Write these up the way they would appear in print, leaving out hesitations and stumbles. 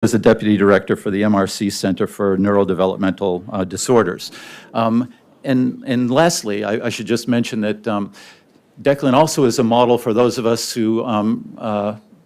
as the Deputy Director for the MRC Center for Neurodevelopmental Disorders. And lastly, I should just mention that Declan also is a model for those of us who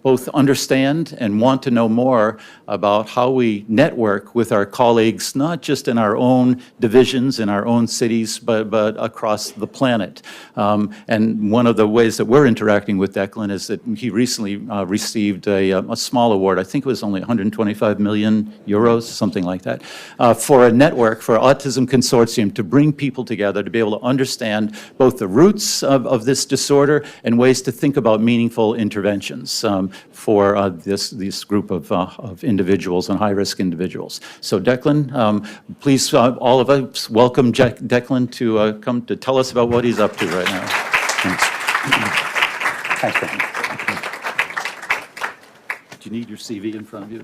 both understand and want to know more about how we network with our colleagues, not just in our own divisions, in our own cities, but across the planet. And one of the ways that we're interacting with Declan is that he recently received a small award, I think it was only 125 million euros, something like that, for a network, for Autism Consortium, to bring people together to be able to understand both the roots of this disorder and ways to think about meaningful interventions for this group of individuals and high-risk individuals. So Declan, please, all of us, welcome Declan to come to tell us about what he's up to right now. Thanks. Thanks, Ben. Do you need your CV in front of you?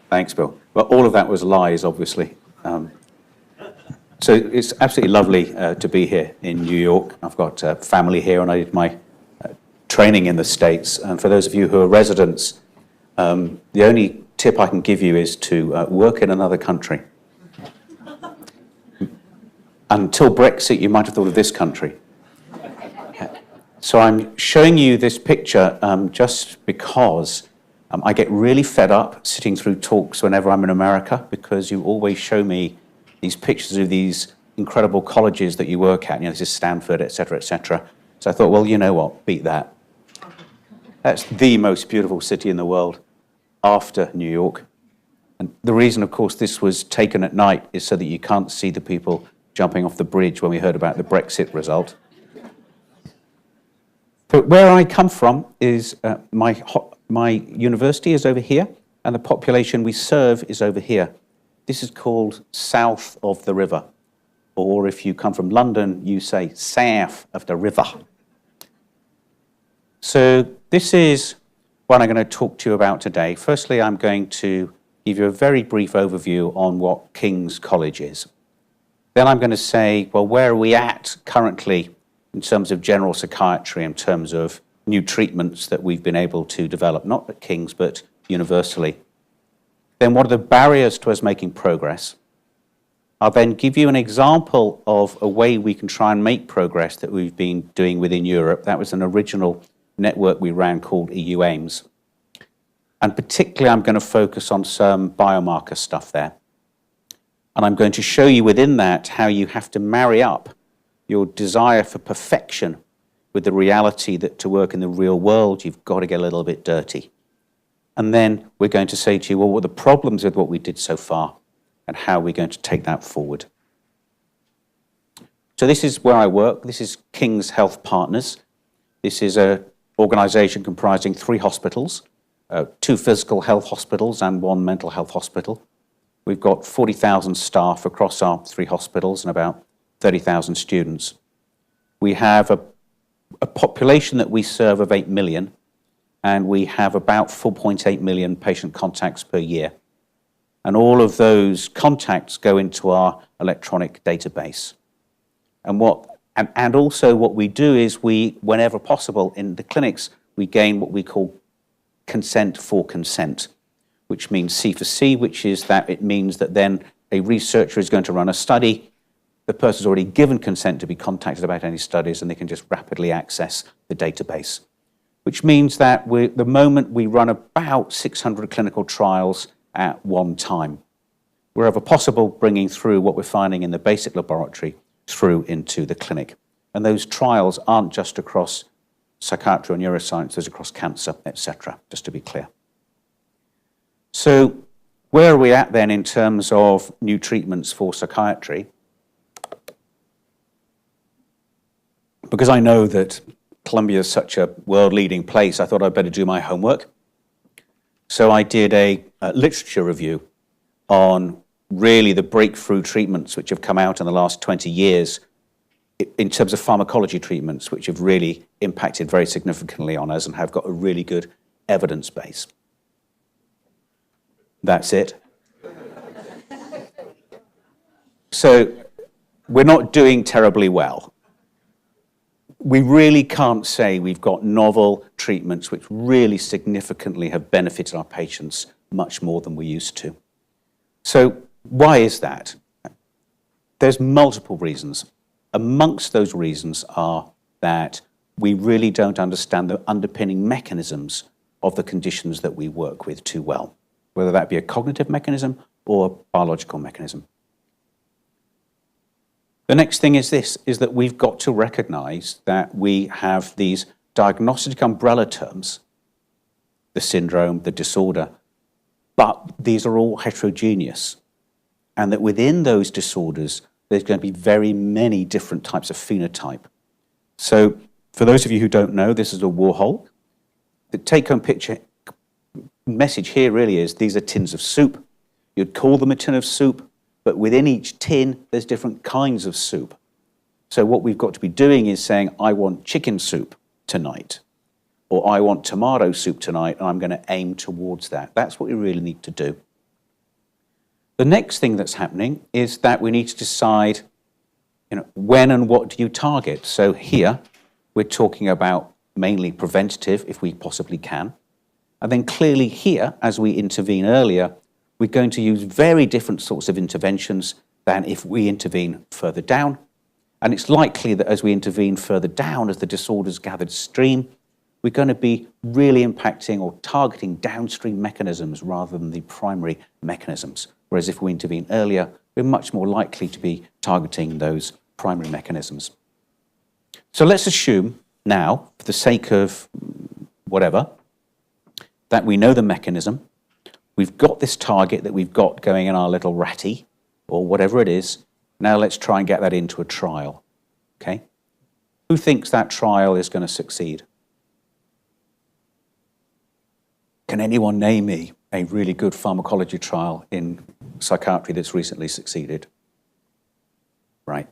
Thanks, Bill. Well, all of that was lies, obviously. So it's absolutely lovely to be here in New York. I've got family here, and I did my training in the States. And for those of you who are residents, the only tip I can give you is to work in another country. Until Brexit, you might have thought of this country. So I'm showing you this picture just because I get really fed up sitting through talks whenever I'm in America, because you always show me these pictures of these incredible colleges that you work at. You know, this is Stanford, et cetera, et cetera. So I thought, well, you know what, beat that. That's the most beautiful city in the world after New York. And the reason, of course, this was taken at night is so that you can't see the people jumping off the bridge when we heard about the Brexit result. But where I come from is my university is over here, and the population we serve is over here. This is called south of the river, or if you come from London, you say south of the river. So this is what I'm going to talk to you about today. Firstly, I'm going to give you a very brief overview on what King's College is. Then I'm going to say, well, where are we at currently in terms of general psychiatry, in terms of new treatments that we've been able to develop, not at King's, but universally. Then what are the barriers to us making progress? I'll then give you an example of a way we can try and make progress that we've been doing within Europe. That was an original network we ran called EU AIMS. And particularly, I'm going to focus on some biomarker stuff there. And I'm going to show you within that how you have to marry up your desire for perfection with the reality that to work in the real world, you've got to get a little bit dirty. And then we're going to say to you, well, what are the problems with what we did so far, and how we're going to take that forward. So this is where I work. This is King's Health Partners. This is an organization comprising 3 hospitals, 2 physical health hospitals and 1 mental health hospital. We've got 40,000 staff across our 3 hospitals and about 30,000 students. We have a population that we serve of 8 million, and we have about 4.8 million patient contacts per year. And all of those contacts go into our electronic database. And also what we do is we, whenever possible in the clinics, we gain what we call consent for consent, which means C for C, which is that it means that then a researcher is going to run a study. The person's already given consent to be contacted about any studies, and they can just rapidly access the database, which means that the moment we run about 600 clinical trials at one time, wherever possible, bringing through what we're finding in the basic laboratory through into the clinic. And those trials aren't just across psychiatry or neuroscience, those across cancer, etc., just to be clear. So where are we at then in terms of new treatments for psychiatry? Because I know that Columbia is such a world-leading place, I thought I'd better do my homework. So I did a literature review on really the breakthrough treatments which have come out in the last 20 years in terms of pharmacology treatments, which have really impacted very significantly on us and have got a really good evidence base. That's it. So we're not doing terribly well. We really can't say we've got novel treatments which really significantly have benefited our patients much more than we used to. So why is that? There's multiple reasons. Amongst those reasons are that we really don't understand the underpinning mechanisms of the conditions that we work with too well, whether that be a cognitive mechanism or a biological mechanism. The next thing is this, is that we've got to recognize that we have these diagnostic umbrella terms, the syndrome, the disorder, but these are all heterogeneous, and that within those disorders, there's going to be very many different types of phenotype. So for those of you who don't know, this is a Warhol. The take-home picture message here really is these are tins of soup. You'd call them a tin of soup, but within each tin, there's different kinds of soup. So what we've got to be doing is saying, I want chicken soup tonight, or I want tomato soup tonight, and I'm going to aim towards that. That's what we really need to do. The next thing that's happening is that we need to decide, when and what do you target? So here, we're talking about mainly preventative, if we possibly can. And then clearly here, as we intervene earlier, we're going to use very different sorts of interventions than if we intervene further down. And it's likely that as we intervene further down, as the disorders gathered stream, we're going to be really impacting or targeting downstream mechanisms rather than the primary mechanisms. Whereas if we intervene earlier, we're much more likely to be targeting those primary mechanisms. So let's assume now, for the sake of whatever, that we know the mechanism, we've got this target that we've got going in our little ratty, or whatever it is. Now let's try and get that into a trial, okay? Who thinks that trial is going to succeed? Can anyone name me a really good pharmacology trial in psychiatry that's recently succeeded? Right.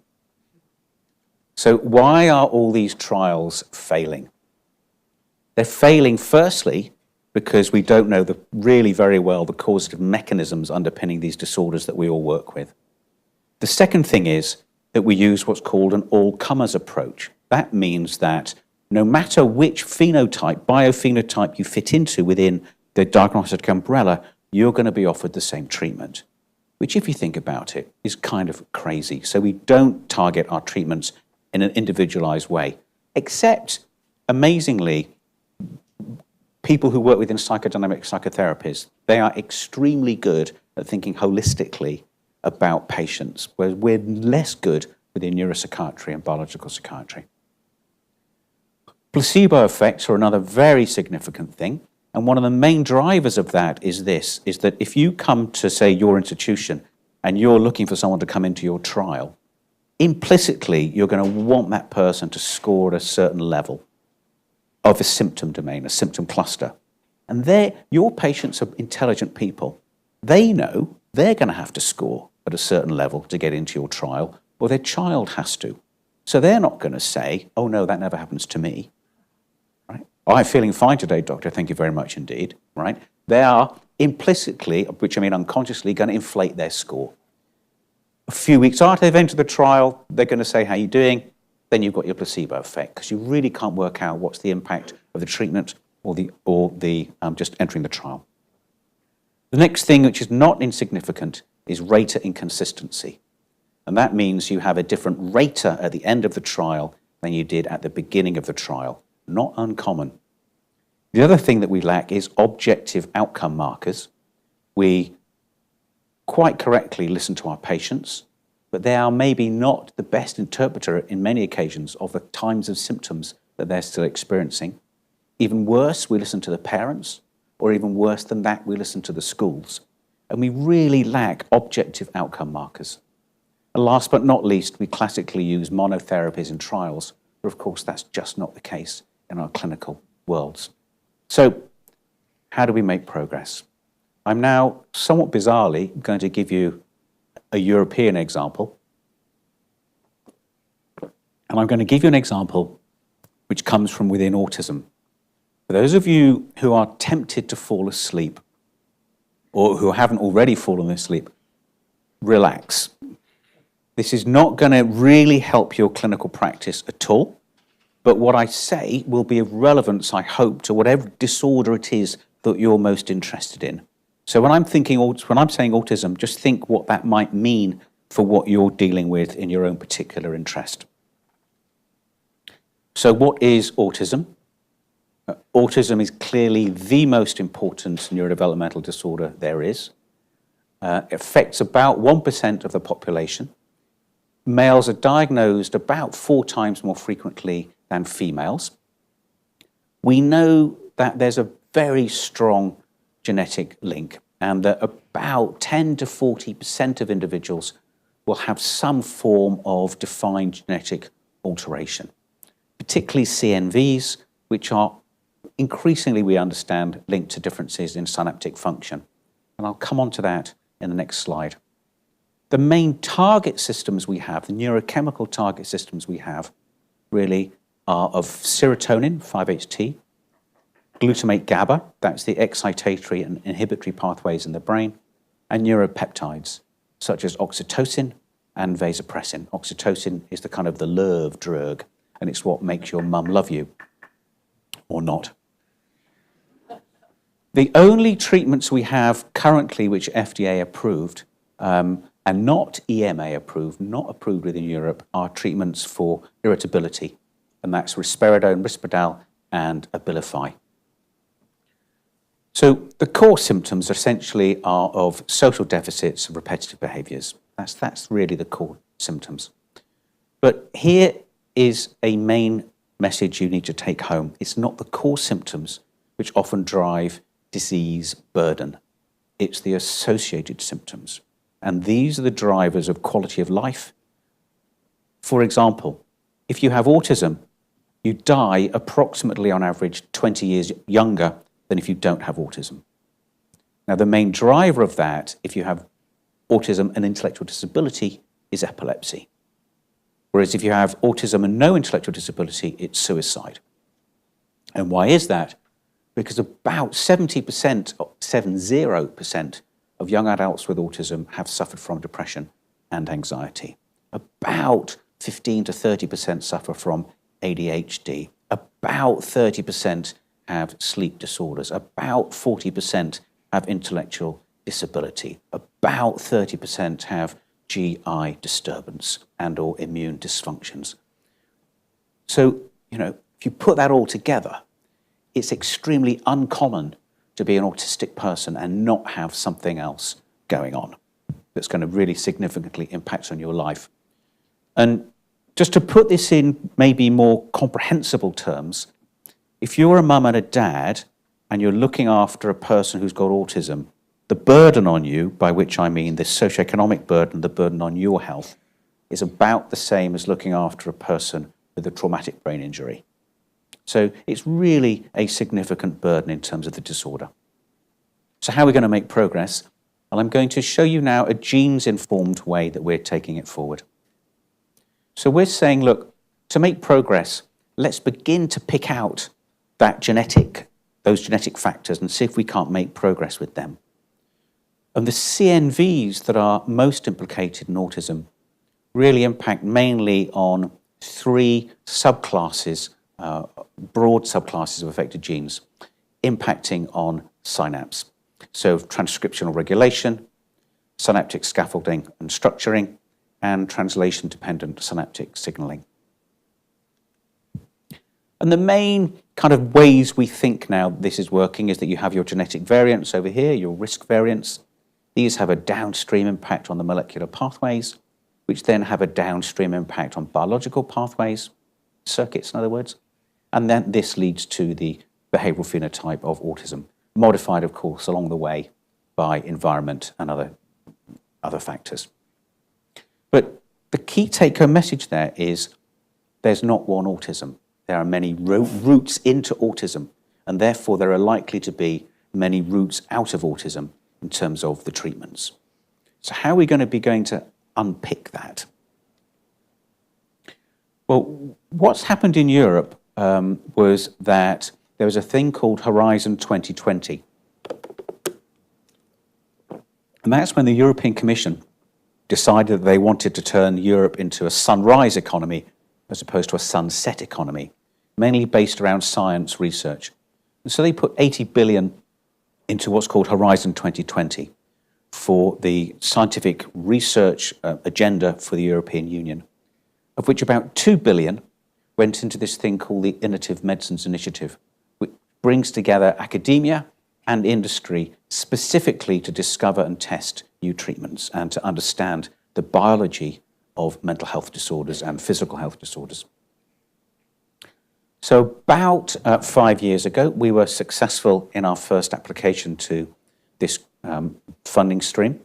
So why are all these trials failing? They're failing firstly because we don't know really very well the causative mechanisms underpinning these disorders that we all work with. The second thing is that we use what's called an all-comers approach. That means that no matter which phenotype, biophenotype you fit into within the diagnostic umbrella, you're going to be offered the same treatment, which if you think about it is kind of crazy. So we don't target our treatments in an individualized way, except amazingly, people who work within psychodynamic psychotherapies, they are extremely good at thinking holistically about patients, whereas we're less good within neuropsychiatry and biological psychiatry. Placebo effects are another very significant thing, and one of the main drivers of that is this, is that if you come to, say, your institution and you're looking for someone to come into your trial, implicitly you're going to want that person to score at a certain level of a symptom domain, a symptom cluster. And your patients are intelligent people. They know they're going to have to score at a certain level to get into your trial, or their child has to. So they're not going to say, oh no, that never happens to me. Right? Oh, I'm feeling fine today, doctor, thank you very much indeed. Right? They are implicitly, which I mean unconsciously, going to inflate their score. A few weeks after they've entered the trial, they're going to say, how are you doing? Then you've got your placebo effect, because you really can't work out what's the impact of the treatment or the just entering the trial. The next thing, which is not insignificant, is rater inconsistency. And that means you have a different rater at the end of the trial than you did at the beginning of the trial. Not uncommon. The other thing that we lack is objective outcome markers. We quite correctly listen to our patients, but they are maybe not the best interpreter in many occasions of the times of symptoms that they're still experiencing. Even worse, we listen to the parents, or even worse than that, we listen to the schools. And we really lack objective outcome markers. And last but not least, we classically use monotherapies in trials, but of course that's just not the case in our clinical worlds. So how do we make progress? I'm now somewhat bizarrely going to give you a European example. And I'm going to give you an example which comes from within autism. For those of you who are tempted to fall asleep, or who haven't already fallen asleep, relax. This is not going to really help your clinical practice at all, but what I say will be of relevance, I hope, to whatever disorder it is that you're most interested in. So when I'm saying autism, just think what that might mean for what you're dealing with in your own particular interest. So what is autism? Autism is clearly the most important neurodevelopmental disorder there is. It affects about 1% of the population. Males are diagnosed about 4 times more frequently than females. We know that there's a very strong genetic link, and that about 10 to 40% of individuals will have some form of defined genetic alteration, particularly CNVs, which are increasingly, we understand, linked to differences in synaptic function. And I'll come on to that in the next slide. The main target systems we have, the neurochemical target systems we have, really are of serotonin, 5-HT, glutamate GABA, that's the excitatory and inhibitory pathways in the brain, and neuropeptides, such as oxytocin and vasopressin. Oxytocin is the kind of the love drug, and it's what makes your mum love you, or not. The only treatments we have currently which FDA approved, and not EMA approved, not approved within Europe, are treatments for irritability, and that's risperidone, Risperdal, and Abilify. So the core symptoms essentially are of social deficits and repetitive behaviours. That's really the core symptoms. But here is a main message you need to take home. It's not the core symptoms which often drive disease burden. It's the associated symptoms. And these are the drivers of quality of life. For example, if you have autism, you die approximately on average 20 years younger than if you don't have autism. Now, the main driver of that, if you have autism and intellectual disability, is epilepsy. Whereas if you have autism and no intellectual disability, it's suicide. And why is that? Because about 70% of young adults with autism have suffered from depression and anxiety. About 15 to 30% suffer from ADHD. About 30% have sleep disorders. About 40% have intellectual disability. About 30% have GI disturbance and or immune dysfunctions. So, if you put that all together, it's extremely uncommon to be an autistic person and not have something else going on that's going to really significantly impact on your life. And just to put this in maybe more comprehensible terms, if you're a mum and a dad and you're looking after a person who's got autism, the burden on you, by which I mean the socioeconomic burden, the burden on your health, is about the same as looking after a person with a traumatic brain injury. So it's really a significant burden in terms of the disorder. So how are we going to make progress? Well, I'm going to show you now a genes-informed way that we're taking it forward. So we're saying, look, to make progress, let's begin to pick out those genetic factors and see if we can't make progress with them. And the CNVs that are most implicated in autism really impact mainly on 3 subclasses, broad subclasses of affected genes, impacting on synapse. So transcriptional regulation, synaptic scaffolding and structuring, and translation-dependent synaptic signaling. And the main kind of ways we think now this is working is that you have your genetic variants over here, your risk variants. These have a downstream impact on the molecular pathways, which then have a downstream impact on biological pathways, circuits in other words. And then this leads to the behavioral phenotype of autism, modified, of course, along the way by environment and other factors. But the key take-home message there is there's not one autism. There are many routes into autism, and therefore there are likely to be many routes out of autism in terms of the treatments. So how are we going to unpick that? Well, what's happened in Europe was that there was a thing called Horizon 2020. And that's when the European Commission decided that they wanted to turn Europe into a sunrise economy as opposed to a sunset economy, mainly based around science research. And so they put 80 billion into what's called Horizon 2020 for the scientific research agenda for the European Union, of which about 2 billion went into this thing called the Innovative Medicines Initiative, which brings together academia and industry specifically to discover and test new treatments and to understand the biology of mental health disorders and physical health disorders. So about 5 years ago, we were successful in our first application to this funding stream.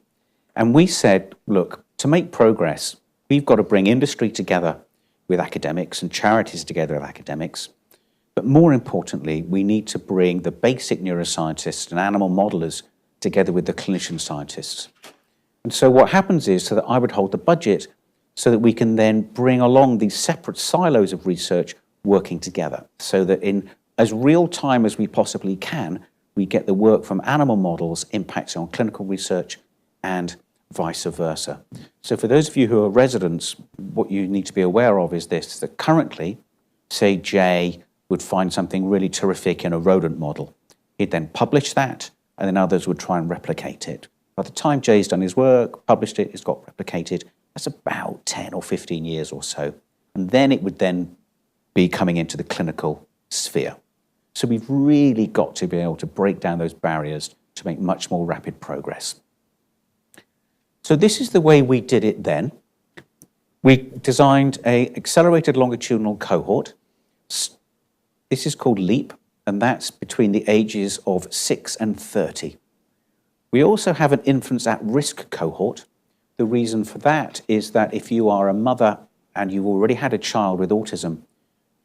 And we said, look, to make progress, we've got to bring industry together with academics and charities together with academics. But more importantly, we need to bring the basic neuroscientists and animal modelers together with the clinician scientists. And so what happens is, so that I would hold the budget so that we can then bring along these separate silos of research working together, so that in as real time as we possibly can, we get the work from animal models impacting on clinical research and vice versa. So for those of you who are residents, what you need to be aware of is this, that currently, say Jay would find something really terrific in a rodent model. He'd then publish that, and then others would try and replicate it. By the time Jay's done his work, published it, it's got replicated, that's about 10 or 15 years or so. And then it would then be coming into the clinical sphere. So we've really got to be able to break down those barriers to make much more rapid progress. So this is the way we did it then. We designed an accelerated longitudinal cohort. This is called LEAP, and that's between the ages of 6 and 30. We also have an infants at risk cohort. The reason for that is that if you are a mother and you've already had a child with autism,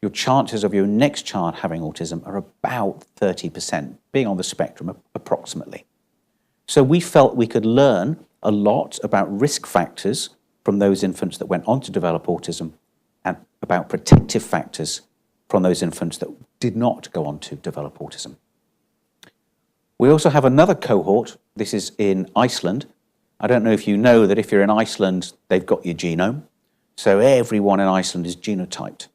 your chances of your next child having autism are about 30%, being on the spectrum approximately. So we felt we could learn a lot about risk factors from those infants that went on to develop autism and about protective factors from those infants that did not go on to develop autism. We also have another cohort. This is in Iceland. I don't know if you know that if you're in Iceland, they've got your genome. So everyone in Iceland is genotyped.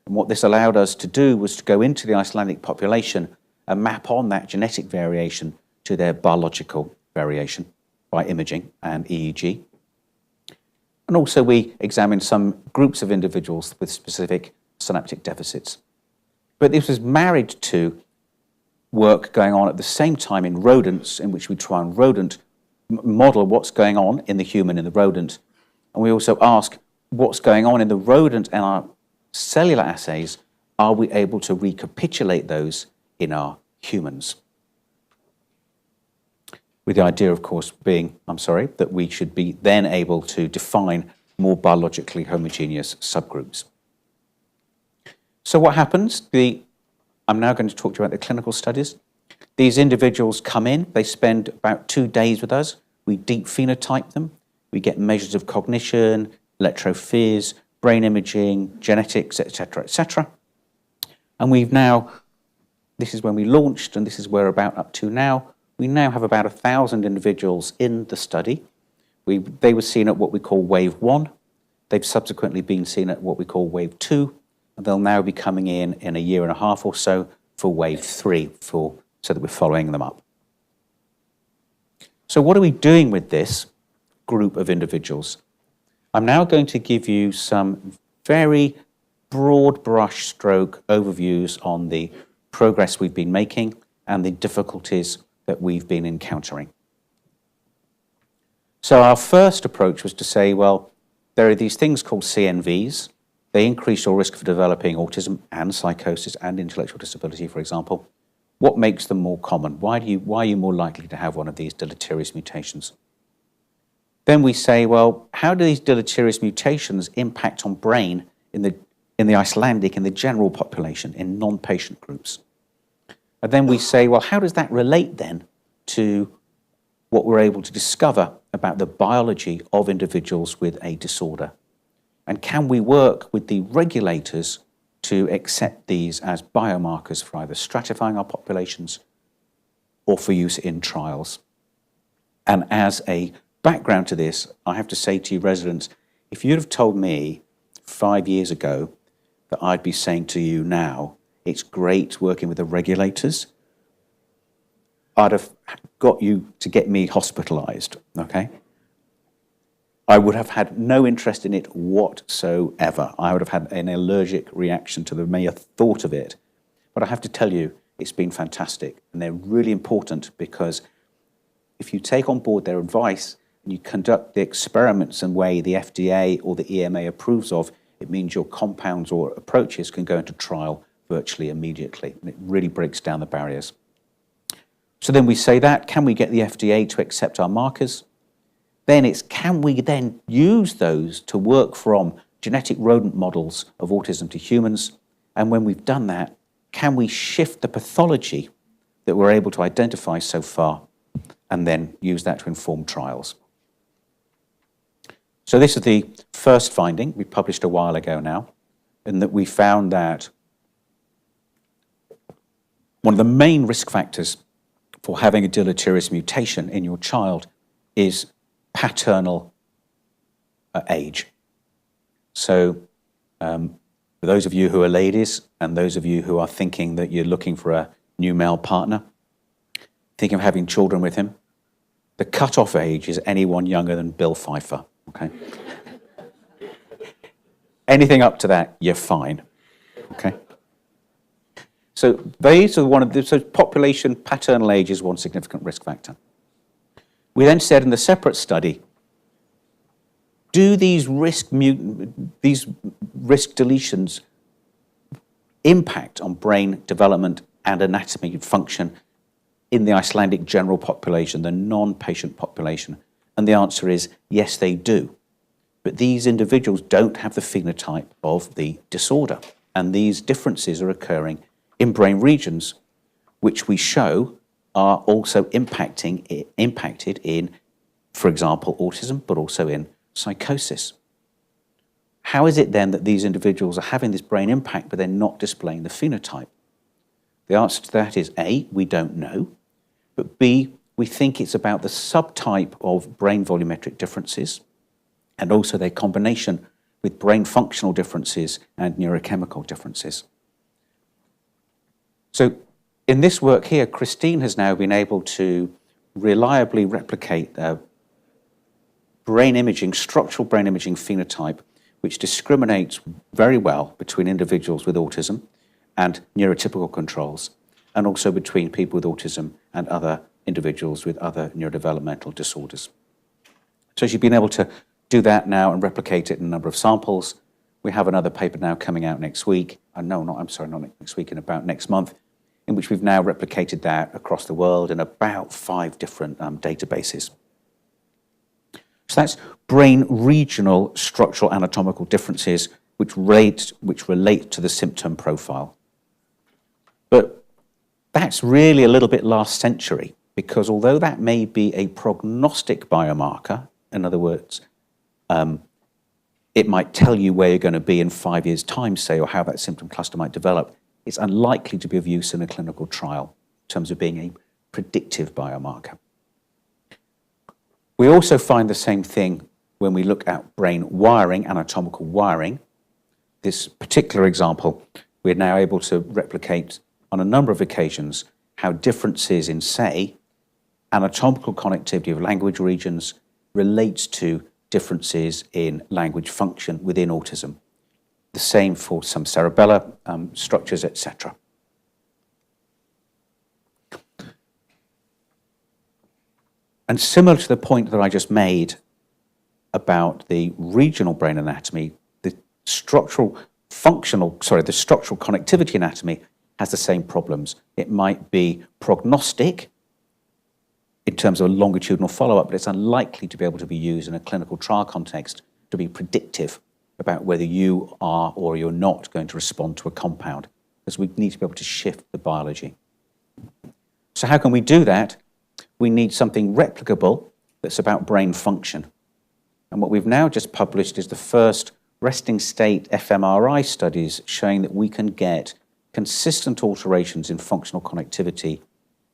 And what this allowed us to do was to go into the Icelandic population and map on that genetic variation to their biological variation by imaging and EEG. And also we examined some groups of individuals with specific synaptic deficits. But this was married to work going on at the same time in rodents, in which we try and model what's going on in the human and the rodent. And we also ask what's going on in the rodent and our cellular assays, are we able to recapitulate those in our humans? With the idea, of course, being, that we should be then able to define more biologically homogeneous subgroups. So what happens? I'm now going to talk to you about the clinical studies. These individuals come in, they spend about 2 days with us. We deep phenotype them. We get measures of cognition, electrophys, brain imaging, genetics, etc., etc. And we've now, this is when we launched, and this is where we're about up to now. We now have about 1,000 individuals in the study. They were seen at what we call wave 1. They've subsequently been seen at what we call wave 2. And they'll now be coming in a year and a half or so for wave 3, so that we're following them up. So what are we doing with this group of individuals? I'm now going to give you some very broad brush stroke overviews on the progress we've been making and the difficulties that we've been encountering. So our first approach was to say, well, there are these things called CNVs. They increase your risk for developing autism and psychosis and intellectual disability, for example. What makes them more common? Why are you more likely to have one of these deleterious mutations? Then we say, well, how do these deleterious mutations impact on brain in the Icelandic and the general population in non-patient groups? And then we say, well, how does that relate then to what we're able to discover about the biology of individuals with a disorder? And can we work with the regulators to accept these as biomarkers for either stratifying our populations or for use in trials? And as a background to this, I have to say to you residents, if you'd have told me 5 years ago that I'd be saying to you now, it's great working with the regulators, I'd have got you to get me hospitalized, okay? I would have had no interest in it whatsoever. I would have had an allergic reaction to the mere thought of it. But I have to tell you, it's been fantastic. And they're really important because if you take on board their advice and you conduct the experiments in a way the FDA or the EMA approves of, it means your compounds or approaches can go into trial virtually immediately. And it really breaks down the barriers. So then we say that, can we get the FDA to accept our markers? Then it's, can we then use those to work from genetic rodent models of autism to humans? And when we've done that, can we shift the pathology that we're able to identify so far and then use that to inform trials? So this is the first finding we published a while ago now, in that we found that one of the main risk factors for having a deleterious mutation in your child is paternal age. So for those of you who are ladies and those of you who are thinking that you're looking for a new male partner, thinking of having children with him, the cut-off age is anyone younger than Bill Pfeiffer, okay? Anything up to that, you're fine, okay? So these are one of the, so population paternal age is one significant risk factor. We then said in the separate study, do these risk deletions impact on brain development and anatomy and function in the Icelandic general population, the non-patient population? And the answer is yes, they do. But these individuals don't have the phenotype of the disorder. And these differences are occurring in brain regions, which we show are also impacted in, for example, autism, but also in psychosis. How is it then that these individuals are having this brain impact, but they're not displaying the phenotype? The answer to that is A, we don't know, but B, we think it's about the subtype of brain volumetric differences and also their combination with brain functional differences and neurochemical differences. So in this work here, Christine has now been able to reliably replicate brain imaging, structural brain imaging phenotype, which discriminates very well between individuals with autism and neurotypical controls, and also between people with autism and other individuals with other neurodevelopmental disorders. So she's been able to do that now and replicate it in a number of samples. We have another paper now coming out next week. Not next week, in about next month, in which we've now replicated that across the world in about 5 different databases. So that's brain regional structural anatomical differences which relate to the symptom profile. But that's really a little bit last century, because although that may be a prognostic biomarker, in other words, it might tell you where you're going to be in 5 years' time, say, or how that symptom cluster might develop, it's unlikely to be of use in a clinical trial in terms of being a predictive biomarker. We also find the same thing when we look at brain wiring, anatomical wiring. This particular example, we're now able to replicate on a number of occasions how differences in, say, anatomical connectivity of language regions relates to differences in language function within autism. The same for some cerebellar structures, etc. And similar to the point that I just made about the regional brain anatomy, the structural connectivity anatomy has the same problems. It might be prognostic in terms of a longitudinal follow-up, but it's unlikely to be able to be used in a clinical trial context to be predictive about whether you are or you're not going to respond to a compound, because we need to be able to shift the biology. So how can we do that? We need something replicable that's about brain function. And what we've now just published is the first resting state fMRI studies showing that we can get consistent alterations in functional connectivity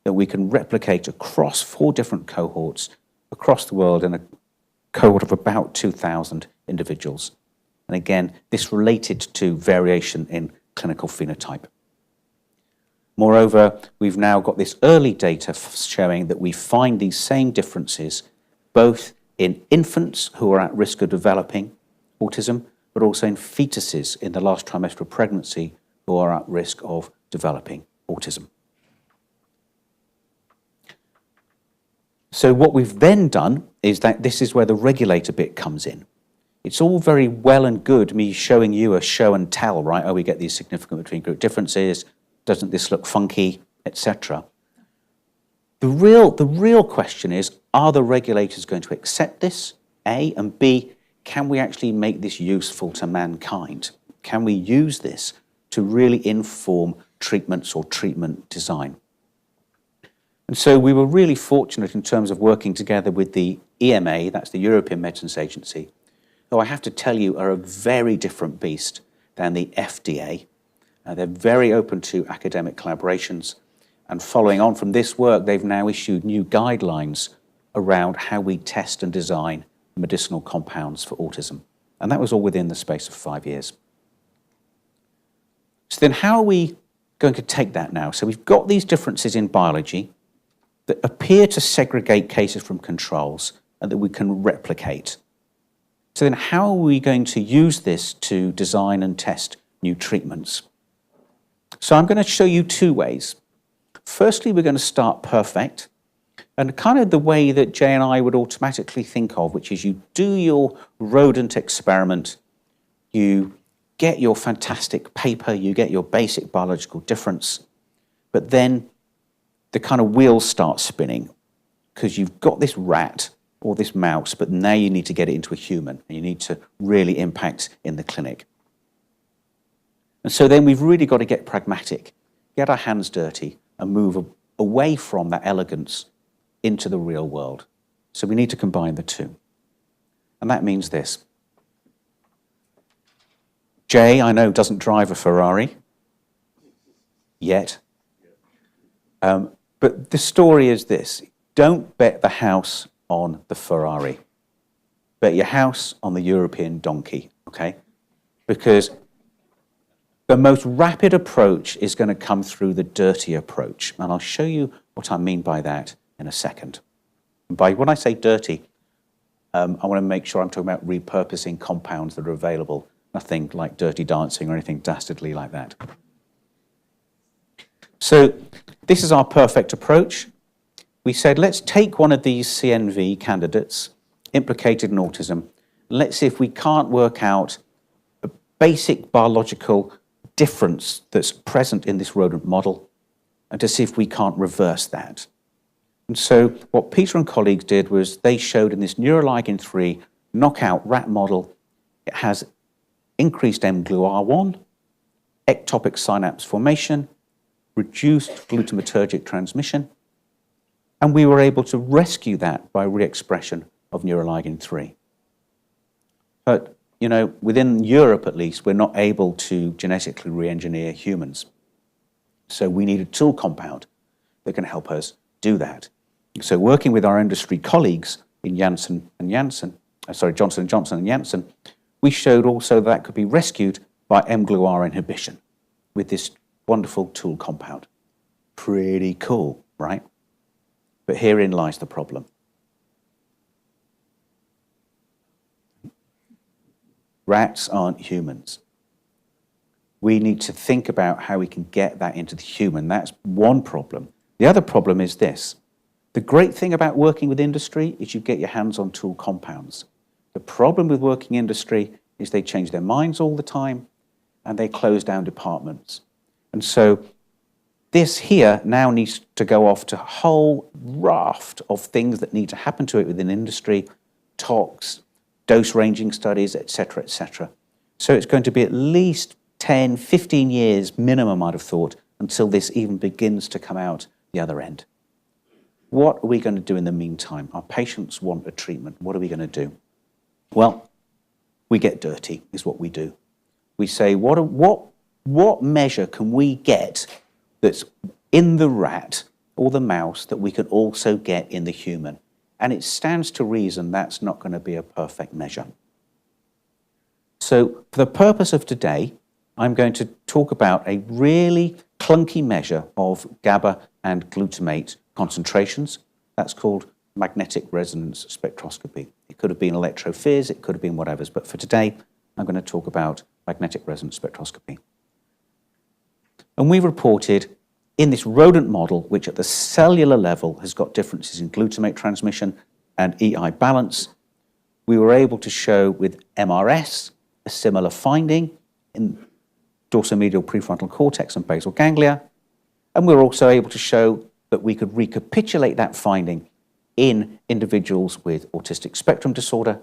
that we can replicate across 4 different cohorts across the world in a cohort of about 2,000 individuals. And again, this related to variation in clinical phenotype. Moreover, we've now got this early data showing that we find these same differences both in infants who are at risk of developing autism, but also in fetuses in the last trimester of pregnancy who are at risk of developing autism. So what we've then done is that this is where the regulator bit comes in. It's all very well and good me showing you a show and tell, right? Oh, we get these significant between group differences, doesn't this look funky, etc. The real question is, are the regulators going to accept this, A, and B, can we actually make this useful to mankind? Can we use this to really inform treatments or treatment design? And so we were really fortunate in terms of working together with the EMA, that's the European Medicines Agency, who I have to tell you are a very different beast than the FDA. They're very open to academic collaborations. And following on from this work, they've now issued new guidelines around how we test and design medicinal compounds for autism. And that was all within the space of 5 years. So then how are we going to take that now? So we've got these differences in biology that appear to segregate cases from controls and that we can replicate. So then how are we going to use this to design and test new treatments? So I'm going to show you 2 ways. Firstly, we're going to start perfect, and kind of the way that Jay and I would automatically think of, which is you do your rodent experiment, you get your fantastic paper, you get your basic biological difference, but then the kind of wheels start spinning because you've got this rat or this mouse, but now you need to get it into a human and you need to really impact in the clinic. And so then we've really got to get pragmatic, get our hands dirty and move away from that elegance into the real world. So we need to combine the two. And that means this. Jay, I know, doesn't drive a Ferrari yet. But the story is this. Don't bet the house on the Ferrari. Bet your house on the European donkey, okay? Because the most rapid approach is going to come through the dirty approach. And I'll show you what I mean by that in a second. By when I say dirty, I want to make sure I'm talking about repurposing compounds that are available. Nothing like Dirty Dancing or anything dastardly like that. So this is our perfect approach. We said, let's take one of these CNV candidates implicated in autism. Let's see if we can't work out a basic biological difference that's present in this rodent model and to see if we can't reverse that. And so what Peter and colleagues did was they showed in this neuroligin 3 knockout rat model, it has increased mGlu-R1, ectopic synapse formation, reduced glutamatergic transmission, and we were able to rescue that by re-expression of neuroligin 3. But, you know, within Europe at least, we're not able to genetically re-engineer humans. So we need a tool compound that can help us do that. So working with our industry colleagues in Johnson & Johnson and Janssen, we showed also that could be rescued by mGlu-R inhibition with this wonderful tool compound. Pretty cool, right? But herein lies the problem. Rats aren't humans. We need to think about how we can get that into the human. That's one problem. The other problem is this. The great thing about working with industry is you get your hands on tool compounds. The problem with working industry is they change their minds all the time and they close down departments. And so this here now needs to go off to a whole raft of things that need to happen to it within industry, talks, dose ranging studies, etc., etc. So it's going to be at least 10, 15 years minimum, I'd have thought, until this even begins to come out the other end. What are we going to do in the meantime? Our patients want a treatment. What are we going to do? Well, we get dirty, is what we do. We say, what measure can we get that's in the rat or the mouse that we can also get in the human? And it stands to reason that's not going to be a perfect measure. So for the purpose of today, I'm going to talk about a really clunky measure of GABA and glutamate concentrations. That's called magnetic resonance spectroscopy. It could have been electrophys, it could have been whatever, but for today, I'm going to talk about magnetic resonance spectroscopy. And we reported in this rodent model, which at the cellular level has got differences in glutamate transmission and EI balance, we were able to show with MRS a similar finding in dorsomedial prefrontal cortex and basal ganglia, and we were also able to show that we could recapitulate that finding in individuals with autistic spectrum disorder,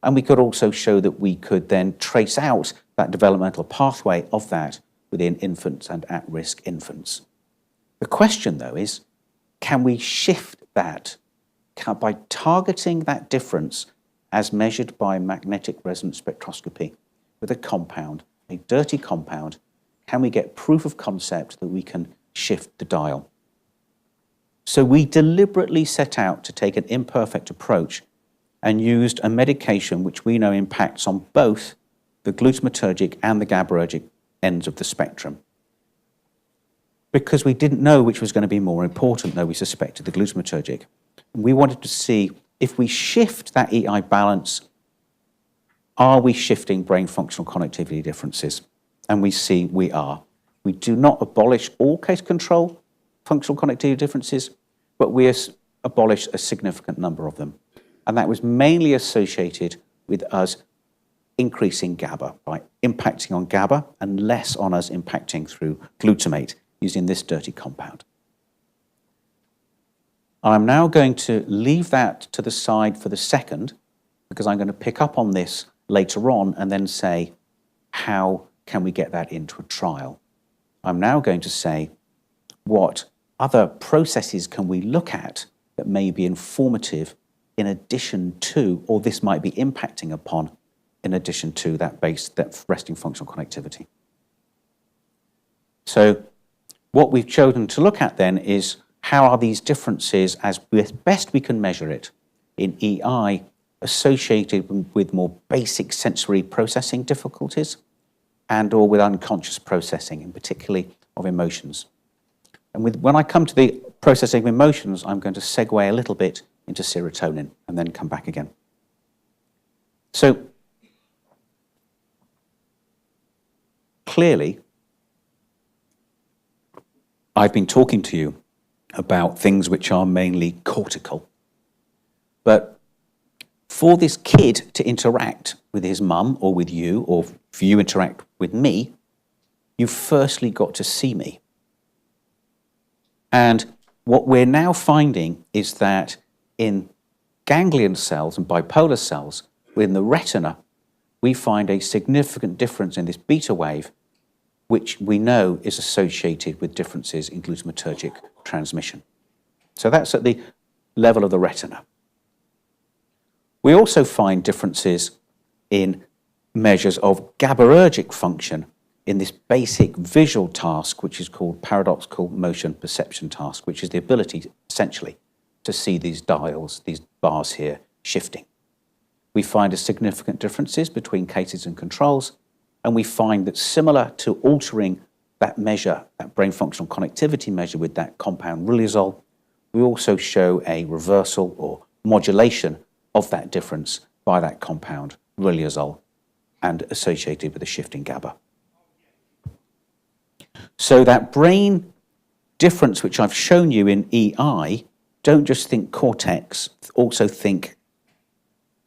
and we could also show that we could then trace out that developmental pathway of that within infants and at-risk infants. The question, though, is can we shift that by targeting that difference as measured by magnetic resonance spectroscopy with a compound, a dirty compound, can we get proof of concept that we can shift the dial? So we deliberately set out to take an imperfect approach and used a medication which we know impacts on both the glutamatergic and the GABAergic ends of the spectrum. Because we didn't know which was going to be more important, though we suspected the glutamatergic. We wanted to see if we shift that EI balance, are we shifting brain functional connectivity differences? And we see we are. We do not abolish all case control functional connectivity differences, but we abolish a significant number of them. And that was mainly associated with us increasing GABA, by impacting on GABA and less on us impacting through glutamate using this dirty compound. I'm now going to leave that to the side for the second, because I'm going to pick up on this later on and then say, how can we get that into a trial? I'm now going to say, what other processes can we look at that may be informative in addition to, or this might be impacting upon, in addition to that resting functional connectivity. So what we've chosen to look at then is how are these differences, as best we can measure it, in EI associated with more basic sensory processing difficulties and or with unconscious processing, and particularly of emotions. And when I come to the processing of emotions, I'm going to segue a little bit into serotonin and then come back again. So clearly, I've been talking to you about things which are mainly cortical. But for this kid to interact with his mum or with you, or for you interact with me, you've firstly got to see me. And what we're now finding is that in ganglion cells and bipolar cells within the retina, we find a significant difference in this beta wave, which we know is associated with differences in glutamatergic transmission. So that's at the level of the retina. We also find differences in measures of GABAergic function in this basic visual task, which is called paradoxical motion perception task, which is the ability, essentially, to see these dials, these bars here, shifting. We find a significant differences between cases and controls, and we find that similar to altering that measure, that brain functional connectivity measure with that compound riluzole, we also show a reversal or modulation of that difference by that compound riluzole and associated with a shift in GABA. So that brain difference which I've shown you in EI, don't just think cortex, also think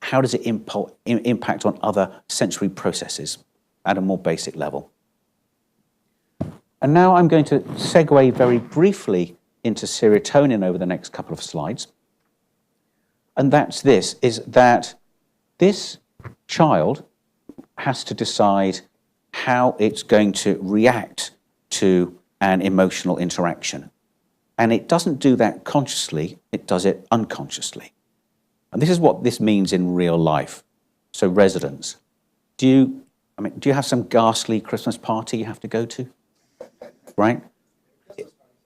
how does it impact on other sensory processes at a more basic level. And now I'm going to segue very briefly into serotonin over the next couple of slides. And that's this, is that this child has to decide how it's going to react to an emotional interaction. And it doesn't do that consciously, it does it unconsciously. And this is what this means in real life. So residents, do you have some ghastly Christmas party you have to go to? Right?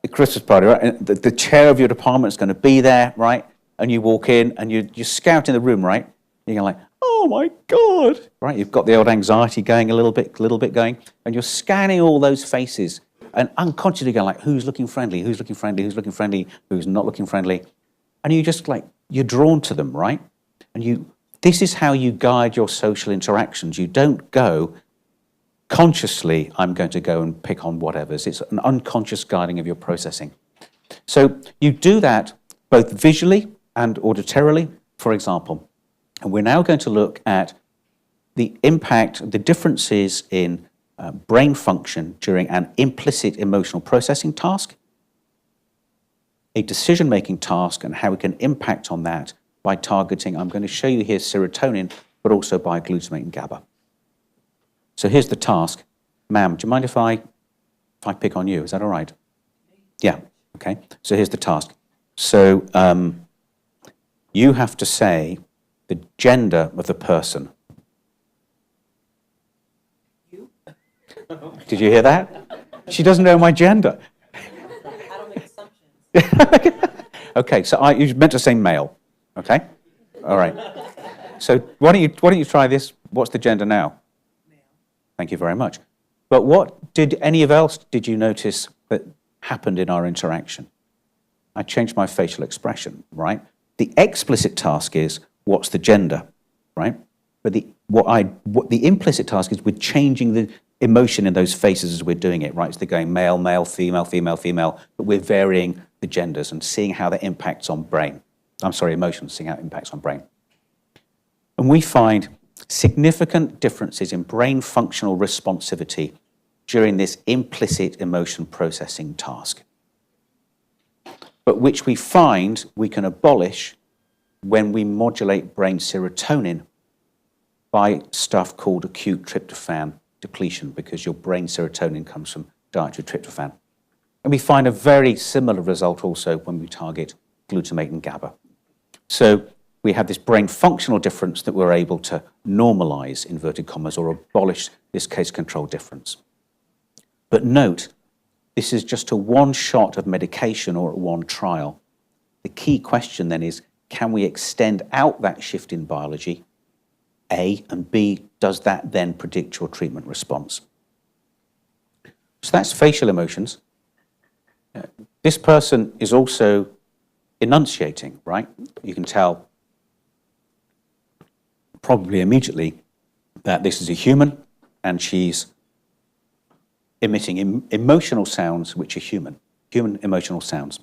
A Christmas party, right? And the chair of your department is going to be there, right? And you walk in and you're scouting the room, right? And you're like, oh, oh my God, right? You've got the old anxiety going a little bit going, and you're scanning all those faces and unconsciously going like, who's looking friendly, who's looking friendly, who's looking friendly, who's not looking friendly. And you just like, you're drawn to them, right? And this is how you guide your social interactions. You don't go consciously, I'm going to go and pick on whatever's. It's an unconscious guiding of your processing. So you do that both visually and auditorily, for example. And we're now going to look at the impact, the differences in brain function during an implicit emotional processing task, a decision-making task, and how we can impact on that by targeting, I'm going to show you here serotonin, but also by glutamate and GABA. So here's the task. Ma'am, do you mind if I pick on you? Is that all right? Yeah, okay. So here's the task. So you have to say the gender of the person. You? Did you hear that? She doesn't know my gender. I don't make assumptions. Okay, so you meant to say male. Okay, all right. So why don't you try this? What's the gender now? Male. Thank you very much. But what did you notice that happened in our interaction? I changed my facial expression, right? The explicit task is what's the gender, right? But what the implicit task is we're changing the emotion in those faces as we're doing it, right? So they're going male, male, female, female, female, but we're varying the genders and seeing how that impacts on brain. Emotions, seeing how it impacts on brain. And we find significant differences in brain functional responsivity during this implicit emotion processing task, but which we find we can abolish when we modulate brain serotonin by stuff called acute tryptophan depletion, because your brain serotonin comes from dietary tryptophan. And we find a very similar result also when we target glutamate and GABA. So we have this brain functional difference that we're able to normalize, inverted commas, or abolish this case control difference. But note, this is just a one shot of medication or one trial. The key question then is, can we extend out that shift in biology? A, and B, does that then predict your treatment response? So that's facial emotions. This person is also enunciating, right? You can tell probably immediately that this is a human and she's emitting emotional sounds which are human emotional sounds.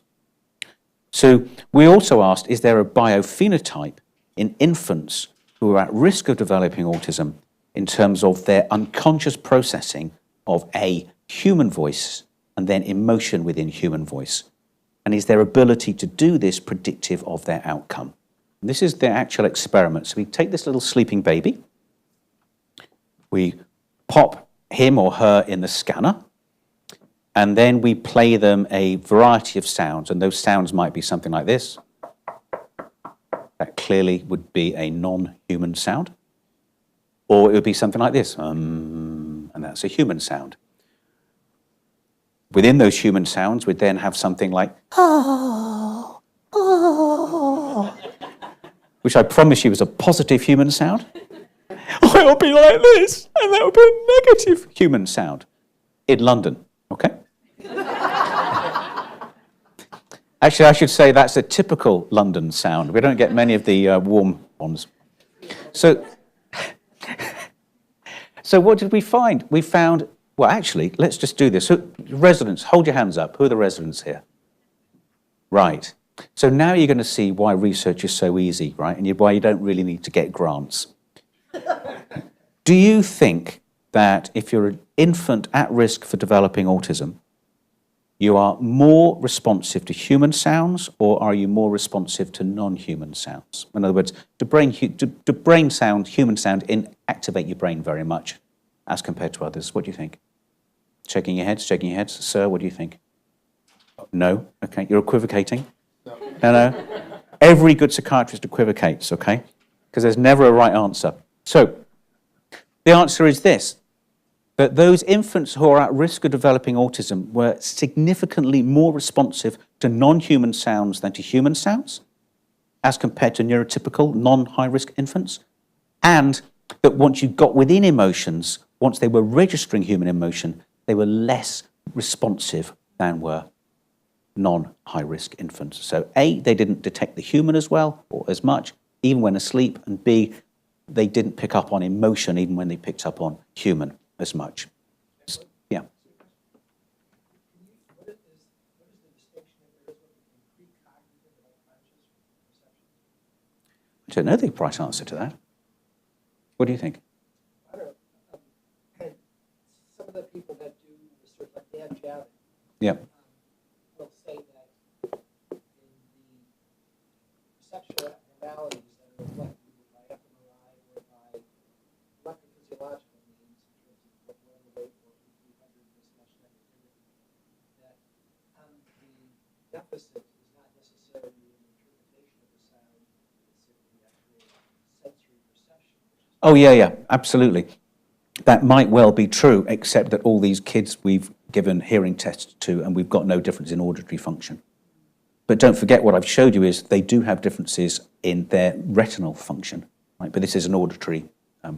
So we also asked, is there a biophenotype in infants who are at risk of developing autism in terms of their unconscious processing of a human voice and then emotion within human voice? And is their ability to do this predictive of their outcome? And this is the actual experiment. So we take this little sleeping baby, we pop him or her in the scanner, and then we play them a variety of sounds, and those sounds might be something like this. That clearly would be a non-human sound. Or it would be something like this, and that's a human sound. Within those human sounds, we'd then have something like, oh, oh, which I promise you is a positive human sound. Or it would be like this, and that would be a negative human sound in London, okay? Actually, I should say that's a typical London sound. We don't get many of the warm ones. So what did we find? We found, well, actually, let's just do this. So, residents, hold your hands up. Who are the residents here? Right. So now you're going to see why research is so easy, right? And why you don't really need to get grants. Do you think that if you're an infant at risk for developing autism, you are more responsive to human sounds, or are you more responsive to non-human sounds? In other words, do brain sound, human sound, activate your brain very much as compared to others? What do you think? Shaking your heads, shaking your heads. Sir, what do you think? No? Okay, you're equivocating? No. Every good psychiatrist equivocates, okay? Because there's never a right answer. So, the answer is this, that those infants who are at risk of developing autism were significantly more responsive to non-human sounds than to human sounds, as compared to neurotypical non-high-risk infants. and that once you got within emotions, once they were registering human emotion, they were less responsive than were non-high-risk infants. So A, they didn't detect the human as well or as much, even when asleep, and B, they didn't pick up on emotion even when they picked up on human as much. Yeah. What is the distinction that there is between precognitive and unconscious perception? I don't know the right answer to that. What do you think? I don't know. Some of the people that do research, like Dan Javin, Yeah. will say that in the perceptual abnormalities that are reflected by fMRI or by electrophysiological means, in terms of what we're overweight or 300 this much negativity, that the deficit is not necessarily an interpretation of the sound, it's simply actually sensory perception. Oh, yeah, absolutely. That might well be true, except that all these kids we've given hearing tests to, and we've got no difference in auditory function. But don't forget, what I've showed you is they do have differences in their retinal function, right? But this is an auditory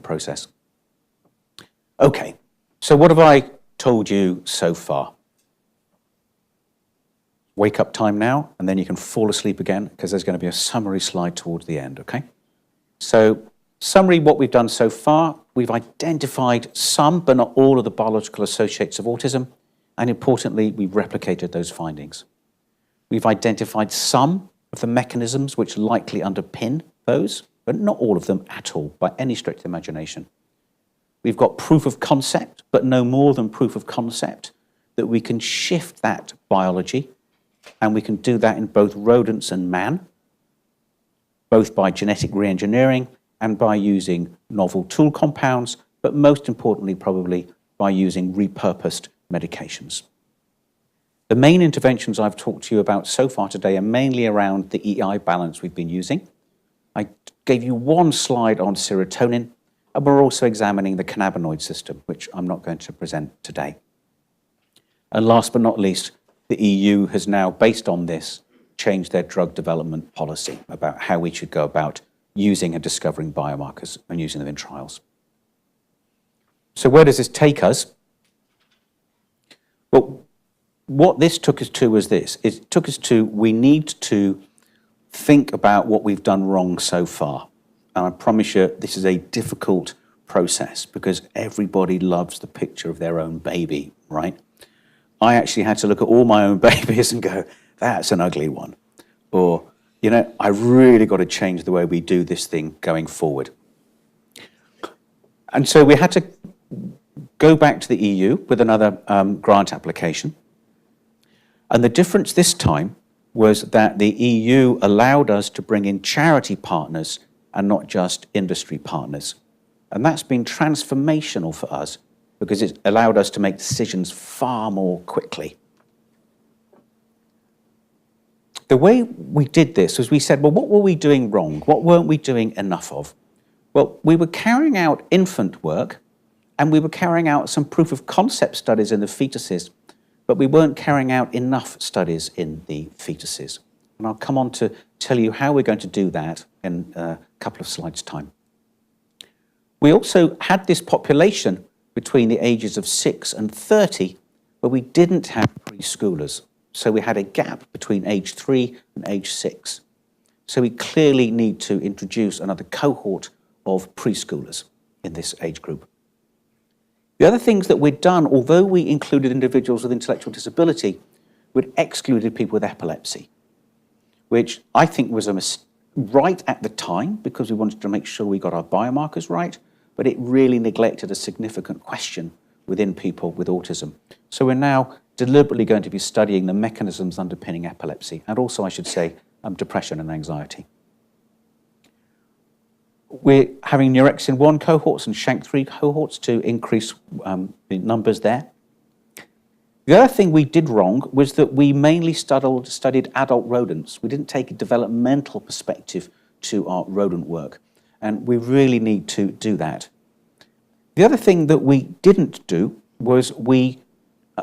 process. Okay, so what have I told you so far? Wake up time now, and then you can fall asleep again, because there's going to be a summary slide towards the end, okay? So, summary, what we've done so far, we've identified some, but not all, of the biological associates of autism, and importantly, we've replicated those findings. We've identified some of the mechanisms which likely underpin those, but not all of them at all, by any stretch of the imagination. We've got proof of concept, but no more than proof of concept, that we can shift that biology, and we can do that in both rodents and man, both by genetic re-engineering and by using novel tool compounds, but most importantly, probably, by using repurposed medications. The main interventions I've talked to you about so far today are mainly around the EI balance we've been using. I gave you one slide on serotonin, and we're also examining the cannabinoid system, which I'm not going to present today. And last but not least, the EU has now, based on this, changed their drug development policy about how we should go about using and discovering biomarkers and using them in trials. So where does this take us? Well, what this took us to was this. It took us to, we need to think about what we've done wrong so far. And I promise you, this is a difficult process because everybody loves the picture of their own baby, right? I actually had to look at all my own babies and go, that's an ugly one. Or, you know, I really got to change the way we do this thing going forward. And so we had to go back to the EU with another grant application. And the difference this time was that the EU allowed us to bring in charity partners and not just industry partners. And that's been transformational for us because it allowed us to make decisions far more quickly. The way we did this was we said, well, what were we doing wrong? What weren't we doing enough of? Well, we were carrying out infant work and we were carrying out some proof of concept studies in the fetuses, but we weren't carrying out enough studies in the fetuses. And I'll come on to tell you how we're going to do that in a couple of slides' time. We also had this population between the ages of 6 and 30 where we didn't have preschoolers. So we had a gap between age 3 and age 6. So we clearly need to introduce another cohort of preschoolers in this age group. The other things that we'd done, although we included individuals with intellectual disability, we'd excluded people with epilepsy, which I think was right at the time because we wanted to make sure we got our biomarkers right, but it really neglected a significant question within people with autism. So we're now deliberately going to be studying the mechanisms underpinning epilepsy, and also, I should say, depression and anxiety. We're having Neurexin-1 cohorts and Shank-3 cohorts to increase the numbers there. The other thing we did wrong was that we mainly studied adult rodents. We didn't take a developmental perspective to our rodent work, and we really need to do that. The other thing that we didn't do was we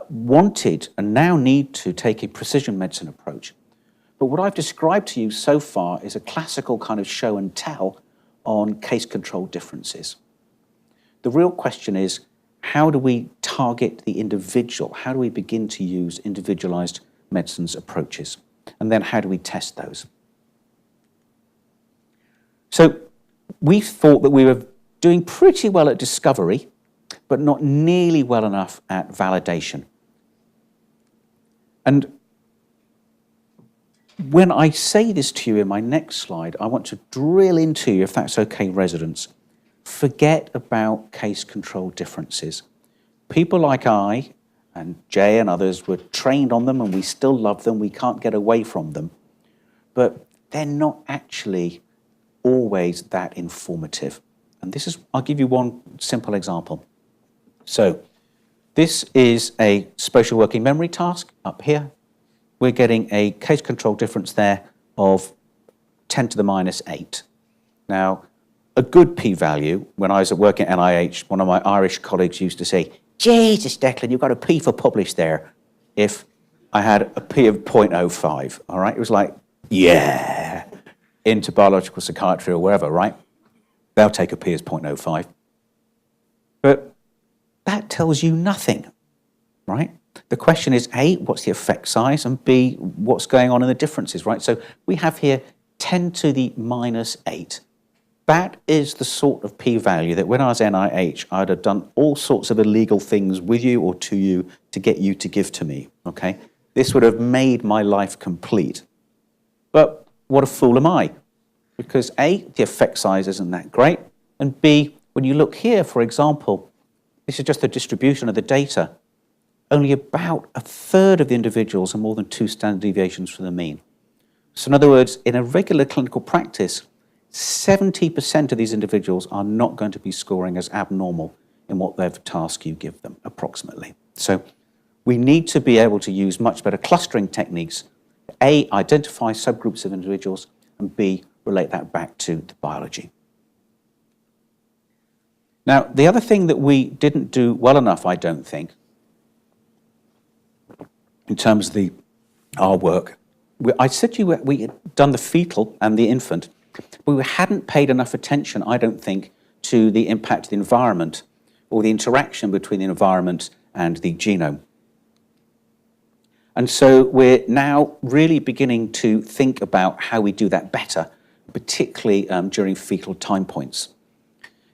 wanted and now need to take a precision medicine approach. But what I've described to you so far is a classical kind of show and tell on case control differences. The real question is, how do we target the individual? How do we begin to use individualized medicines approaches? And then how do we test those? So we thought that we were doing pretty well at discovery, but not nearly well enough at validation. And when I say this to you in my next slide, I want to drill into you, if that's okay, residents. Forget about case control differences. People like I and Jay and others were trained on them, and we still love them. We can't get away from them. But they're not actually always that informative. And this is, I'll give you one simple example. So this is a spatial working memory task up here. We're getting a case control difference there of 10 to the minus 8. Now, a good p-value, when I was at work at NIH, one of my Irish colleagues used to say, Jesus, Declan, you've got a p for published there, if I had a p of 0.05, all right? It was like, yeah, into biological psychiatry or wherever, right? They'll take a p as 0.05. But that tells you nothing, right? The question is, A, what's the effect size? And B, what's going on in the differences, right? So we have here 10 to the minus 8. That is the sort of p-value that when I was NIH, I'd have done all sorts of illegal things with you or to you to get you to give to me, okay? This would have made my life complete. But what a fool am I? Because A, the effect size isn't that great, and B, when you look here, for example, this is just the distribution of the data. Only about a third of the individuals are more than 2 standard deviations from the mean. So in other words, in a regular clinical practice, 70% of these individuals are not going to be scoring as abnormal in whatever task you give them, approximately. So we need to be able to use much better clustering techniques, A, identify subgroups of individuals, and B, relate that back to the biology. Now, the other thing that we didn't do well enough, I don't think, in terms of our work, I said to you we had done the fetal and the infant, but we hadn't paid enough attention, I don't think, to the impact of the environment or the interaction between the environment and the genome. And so we're now really beginning to think about how we do that better, particularly during fetal time points.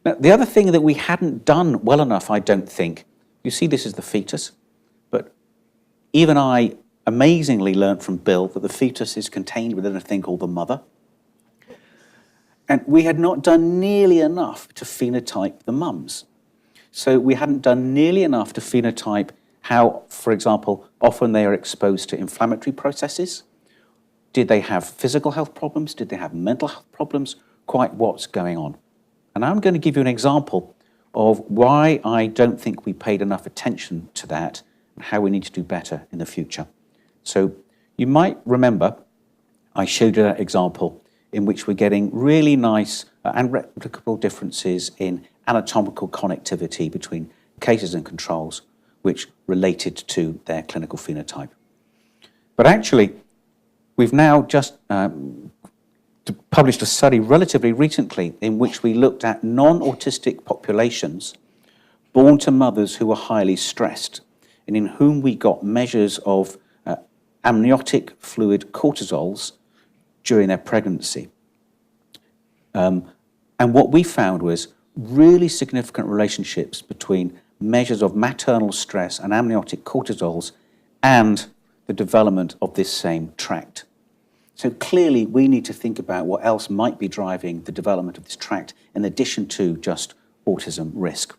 Now, the other thing that we hadn't done well enough, I don't think, you see this is the fetus, but even I amazingly learned from Bill that the fetus is contained within a thing called the mother. And we had not done nearly enough to phenotype the mums. So we hadn't done nearly enough to phenotype how, for example, often they are exposed to inflammatory processes. Did they have physical health problems? Did they have mental health problems? Quite what's going on. And I'm going to give you an example of why I don't think we paid enough attention to that and how we need to do better in the future. So you might remember I showed you that example in which we're getting really nice and replicable differences in anatomical connectivity between cases and controls, which related to their clinical phenotype. But actually, we've now just published a study relatively recently in which we looked at non-autistic populations born to mothers who were highly stressed, and in whom we got measures of amniotic fluid cortisols during their pregnancy. And what we found was really significant relationships between measures of maternal stress and amniotic cortisols and the development of this same tract. So clearly we need to think about what else might be driving the development of this tract in addition to just autism risk.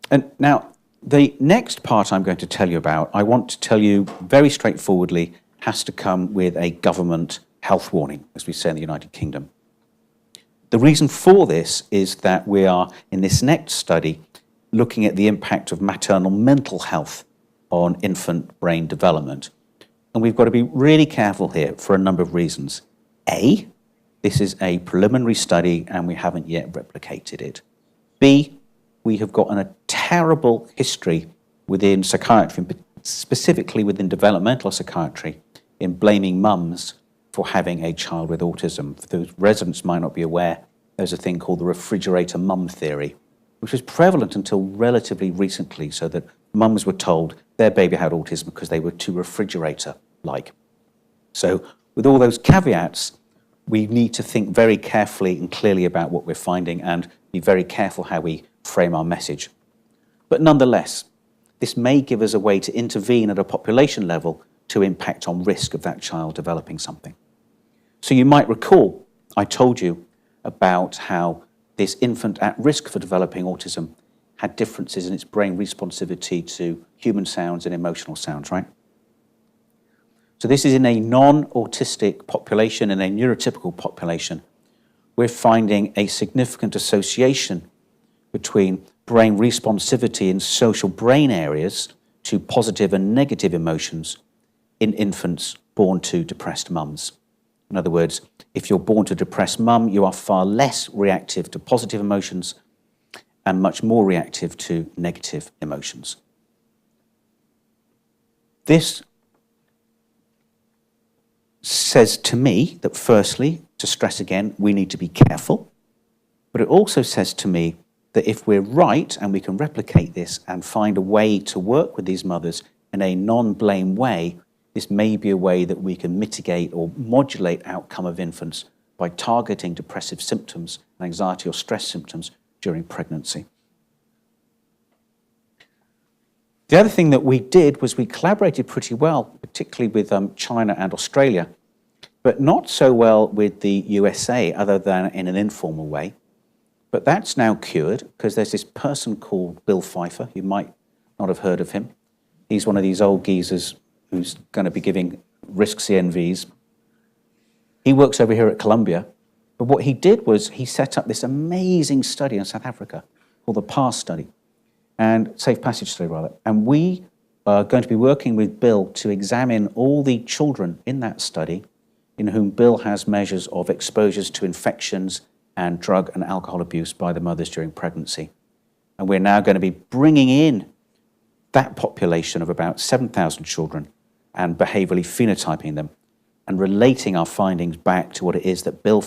And now, the next part I'm going to tell you about, I want to tell you very straightforwardly, has to come with a government health warning, as we say in the United Kingdom. The reason for this is that we are, in this next study, looking at the impact of maternal mental health on infant brain development. And we've got to be really careful here for a number of reasons. A, this is a preliminary study and we haven't yet replicated it. B, we have got a terrible history within psychiatry, specifically within developmental psychiatry, in blaming mums for having a child with autism. The residents might not be aware, there's a thing called the refrigerator mum theory, which was prevalent until relatively recently, so that mums were told their baby had autism because they were too refrigerator-like. So with all those caveats, we need to think very carefully and clearly about what we're finding and be very careful how we frame our message. But nonetheless, this may give us a way to intervene at a population level to impact on risk of that child developing something. So you might recall I told you about how this infant at risk for developing autism had differences in its brain responsivity to human sounds and emotional sounds, right? So this is in a non-autistic population, in a neurotypical population. We're finding a significant association between brain responsivity in social brain areas to positive and negative emotions in infants born to depressed mums. In other words, if you're born to a depressed mum, you are far less reactive to positive emotions and much more reactive to negative emotions. This says to me that, firstly, to stress again, we need to be careful, but it also says to me that if we're right and we can replicate this and find a way to work with these mothers in a non-blame way, this may be a way that we can mitigate or modulate outcome of infants by targeting depressive symptoms and anxiety or stress symptoms during pregnancy. The other thing that we did was we collaborated pretty well, particularly with China and Australia, but not so well with the USA other than in an informal way. But that's now cured because there's this person called Bill Pfeiffer. You might not have heard of him. He's one of these old geezers who's going to be giving risk CNVs. He works over here at Columbia. But what he did was he set up this amazing study in South Africa called the PASS study, and Safe Passage study rather. And we are going to be working with Bill to examine all the children in that study in whom Bill has measures of exposures to infections and drug and alcohol abuse by the mothers during pregnancy. And we're now going to be bringing in that population of about 7,000 children and behaviorally phenotyping them and relating our findings back to what it is that Bill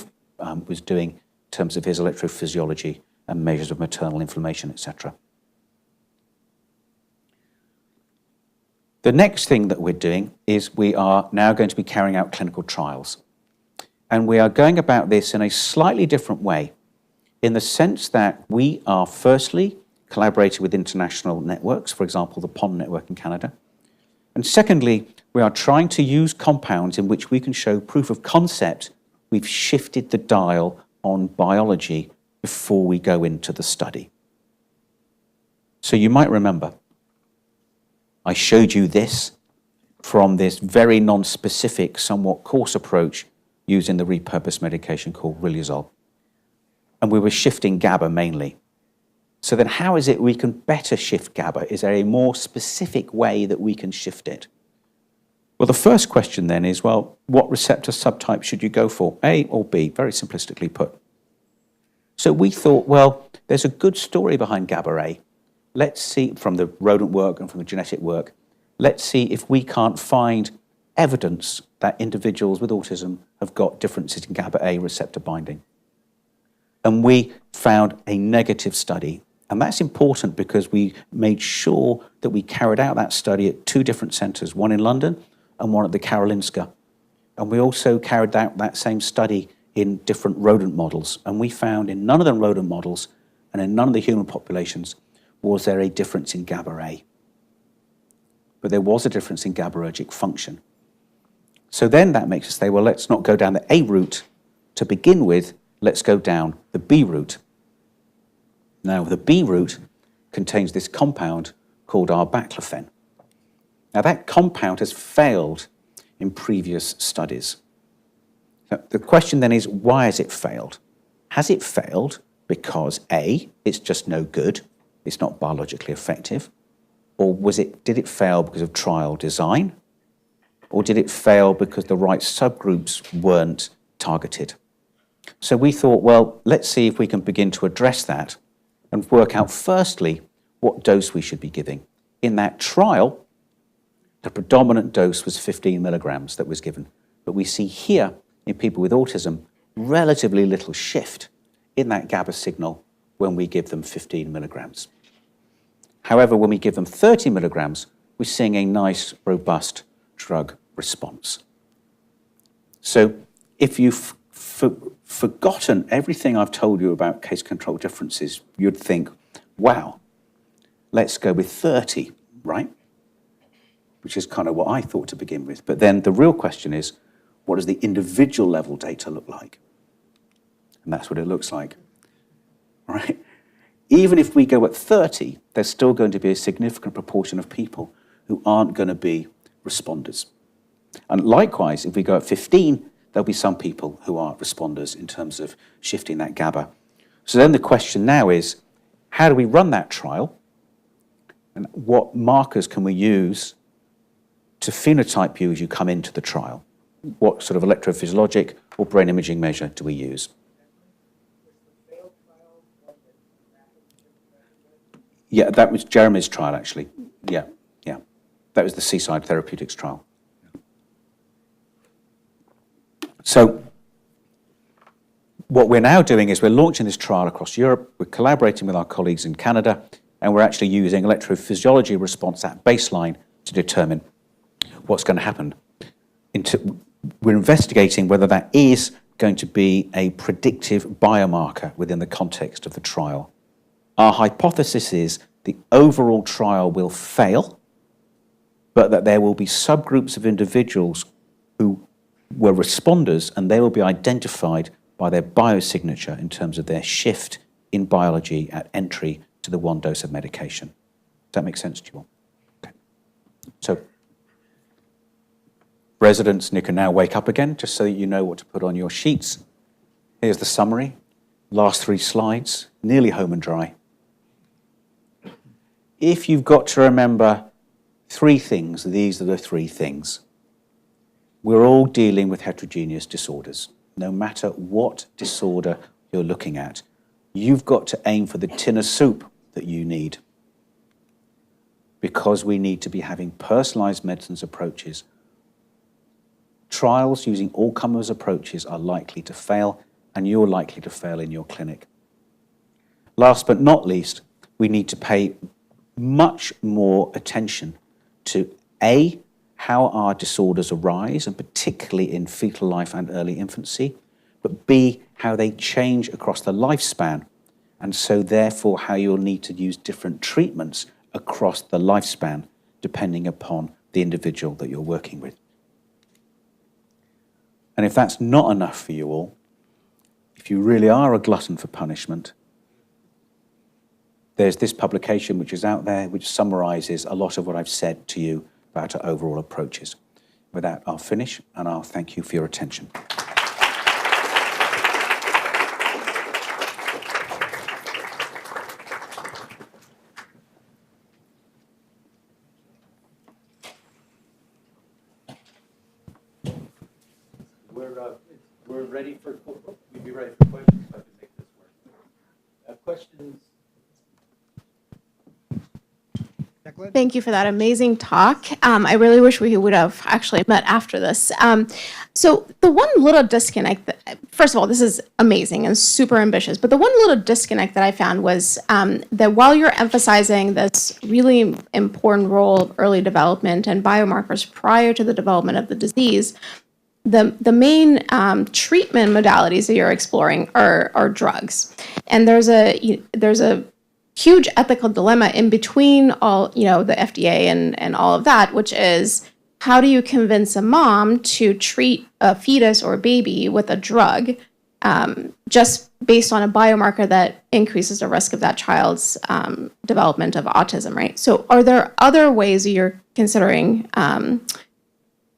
was doing in terms of his electrophysiology and measures of maternal inflammation, etc. The next thing that we're doing is we are now going to be carrying out clinical trials. And we are going about this in a slightly different way, in the sense that we are firstly collaborating with international networks, for example, the PON network in Canada. And secondly, we are trying to use compounds in which we can show proof of concept we've shifted the dial on biology before we go into the study. So you might remember, I showed you this from this very non-specific, somewhat coarse approach using the repurposed medication called Riluzole. And we were shifting GABA mainly. So then how is it we can better shift GABA? Is there a more specific way that we can shift it? Well, the first question then is, well, what receptor subtype should you go for, A or B, very simplistically put. So we thought, well, there's a good story behind GABA-A. Let's see, from the rodent work and from the genetic work, let's see if we can't find evidence that individuals with autism have got differences in GABA-A receptor binding. And we found a negative study. And that's important because we made sure that we carried out that study at two different centres, one in London and one at the Karolinska. And we also carried out that same study in different rodent models. And we found in none of the rodent models and in none of the human populations was there a difference in GABA-A. But there was a difference in GABAergic function. So then that makes us say, well, let's not go down the A route to begin with, let's go down the B route. Now, the B route contains this compound called arbaclofen. Now, that compound has failed in previous studies. Now, the question then is, why has it failed? Has it failed because A, it's just no good, it's not biologically effective, or did it fail because of trial design, or did it fail because the right subgroups weren't targeted? So we thought, well, let's see if we can begin to address that and work out firstly what dose we should be giving. In that trial, the predominant dose was 15 milligrams that was given. But we see here, in people with autism, relatively little shift in that GABA signal when we give them 15 milligrams. However, when we give them 30 milligrams, we're seeing a nice, robust drug response. So if you've forgotten everything I've told you about case control differences, you'd think, wow, let's go with 30, right? Which is kind of what I thought to begin with. But then the real question is, what does the individual level data look like? And that's what it looks like, right? Even if we go at 30, there's still going to be a significant proportion of people who aren't going to be responders. And likewise, if we go at 15, there'll be some people who are responders in terms of shifting that GABA. So then the question now is, how do we run that trial? And what markers can we use to phenotype you as you come into the trial? What sort of electrophysiologic or brain imaging measure do we use? Yeah, that was Jeremy's trial, actually. Yeah. That was the Seaside Therapeutics trial. So what we're now doing is we're launching this trial across Europe. We're collaborating with our colleagues in Canada, and we're actually using electrophysiology response at baseline to determine what's going to happen. We're investigating whether that is going to be a predictive biomarker within the context of the trial. Our hypothesis is the overall trial will fail, but that there will be subgroups of individuals who were responders, and they will be identified by their biosignature in terms of their shift in biology at entry to the one dose of medication. Does that make sense to you all? Okay. So, residents, you can now wake up again, just so that you know what to put on your sheets. Here's the summary. Last 3 slides, nearly home and dry. If you've got to remember 3 things, these are the 3 things. We're all dealing with heterogeneous disorders. No matter what disorder you're looking at, you've got to aim for the tin of soup that you need, because we need to be having personalized medicines approaches. Trials using all-comers approaches are likely to fail, and you're likely to fail in your clinic. Last but not least, we need to pay much more attention to A, how our disorders arise, and particularly in fetal life and early infancy, but B, how they change across the lifespan, and so therefore how you'll need to use different treatments across the lifespan depending upon the individual that you're working with. And if that's not enough for you all, if you really are a glutton for punishment, there's this publication which is out there which summarizes a lot of what I've said to you about our overall approaches. With that, I'll finish, and I'll thank you for your attention. We're ready for, we'd be ready for questions if I could make this work. Questions? Declan? Thank you for that amazing talk. I really wish we would have actually met after this. So the one little disconnect, first of all, this is amazing and super ambitious, but the one little disconnect that I found was that while you're emphasizing this really important role of early development and biomarkers prior to the development of the disease, the main treatment modalities that you're exploring are drugs. And there's a huge ethical dilemma in between all, the FDA and all of that, which is how do you convince a mom to treat a fetus or a baby with a drug just based on a biomarker that increases the risk of that child's development of autism, right? So are there other ways that you're considering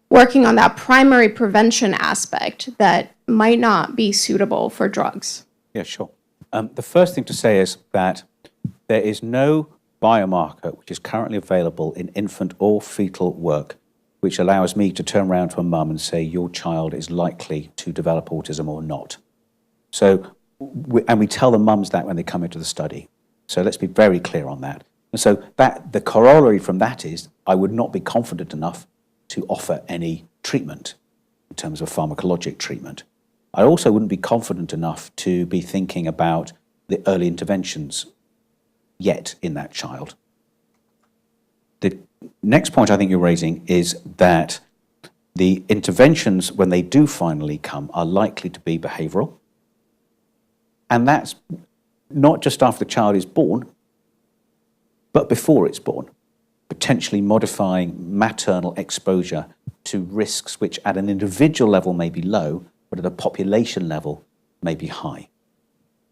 working on that primary prevention aspect that might not be suitable for drugs? Yeah, sure. The first thing to say is that there is no biomarker which is currently available in infant or fetal work which allows me to turn around to a mum and say your child is likely to develop autism or not. So, we tell the mums that when they come into the study. So let's be very clear on that. And so the corollary from that is I would not be confident enough to offer any treatment in terms of pharmacologic treatment. I also wouldn't be confident enough to be thinking about the early interventions yet in that child. The next point I think you're raising is that the interventions, when they do finally come, are likely to be behavioral. And that's not just after the child is born, but before it's born, potentially modifying maternal exposure to risks which at an individual level may be low, but at a population level may be high.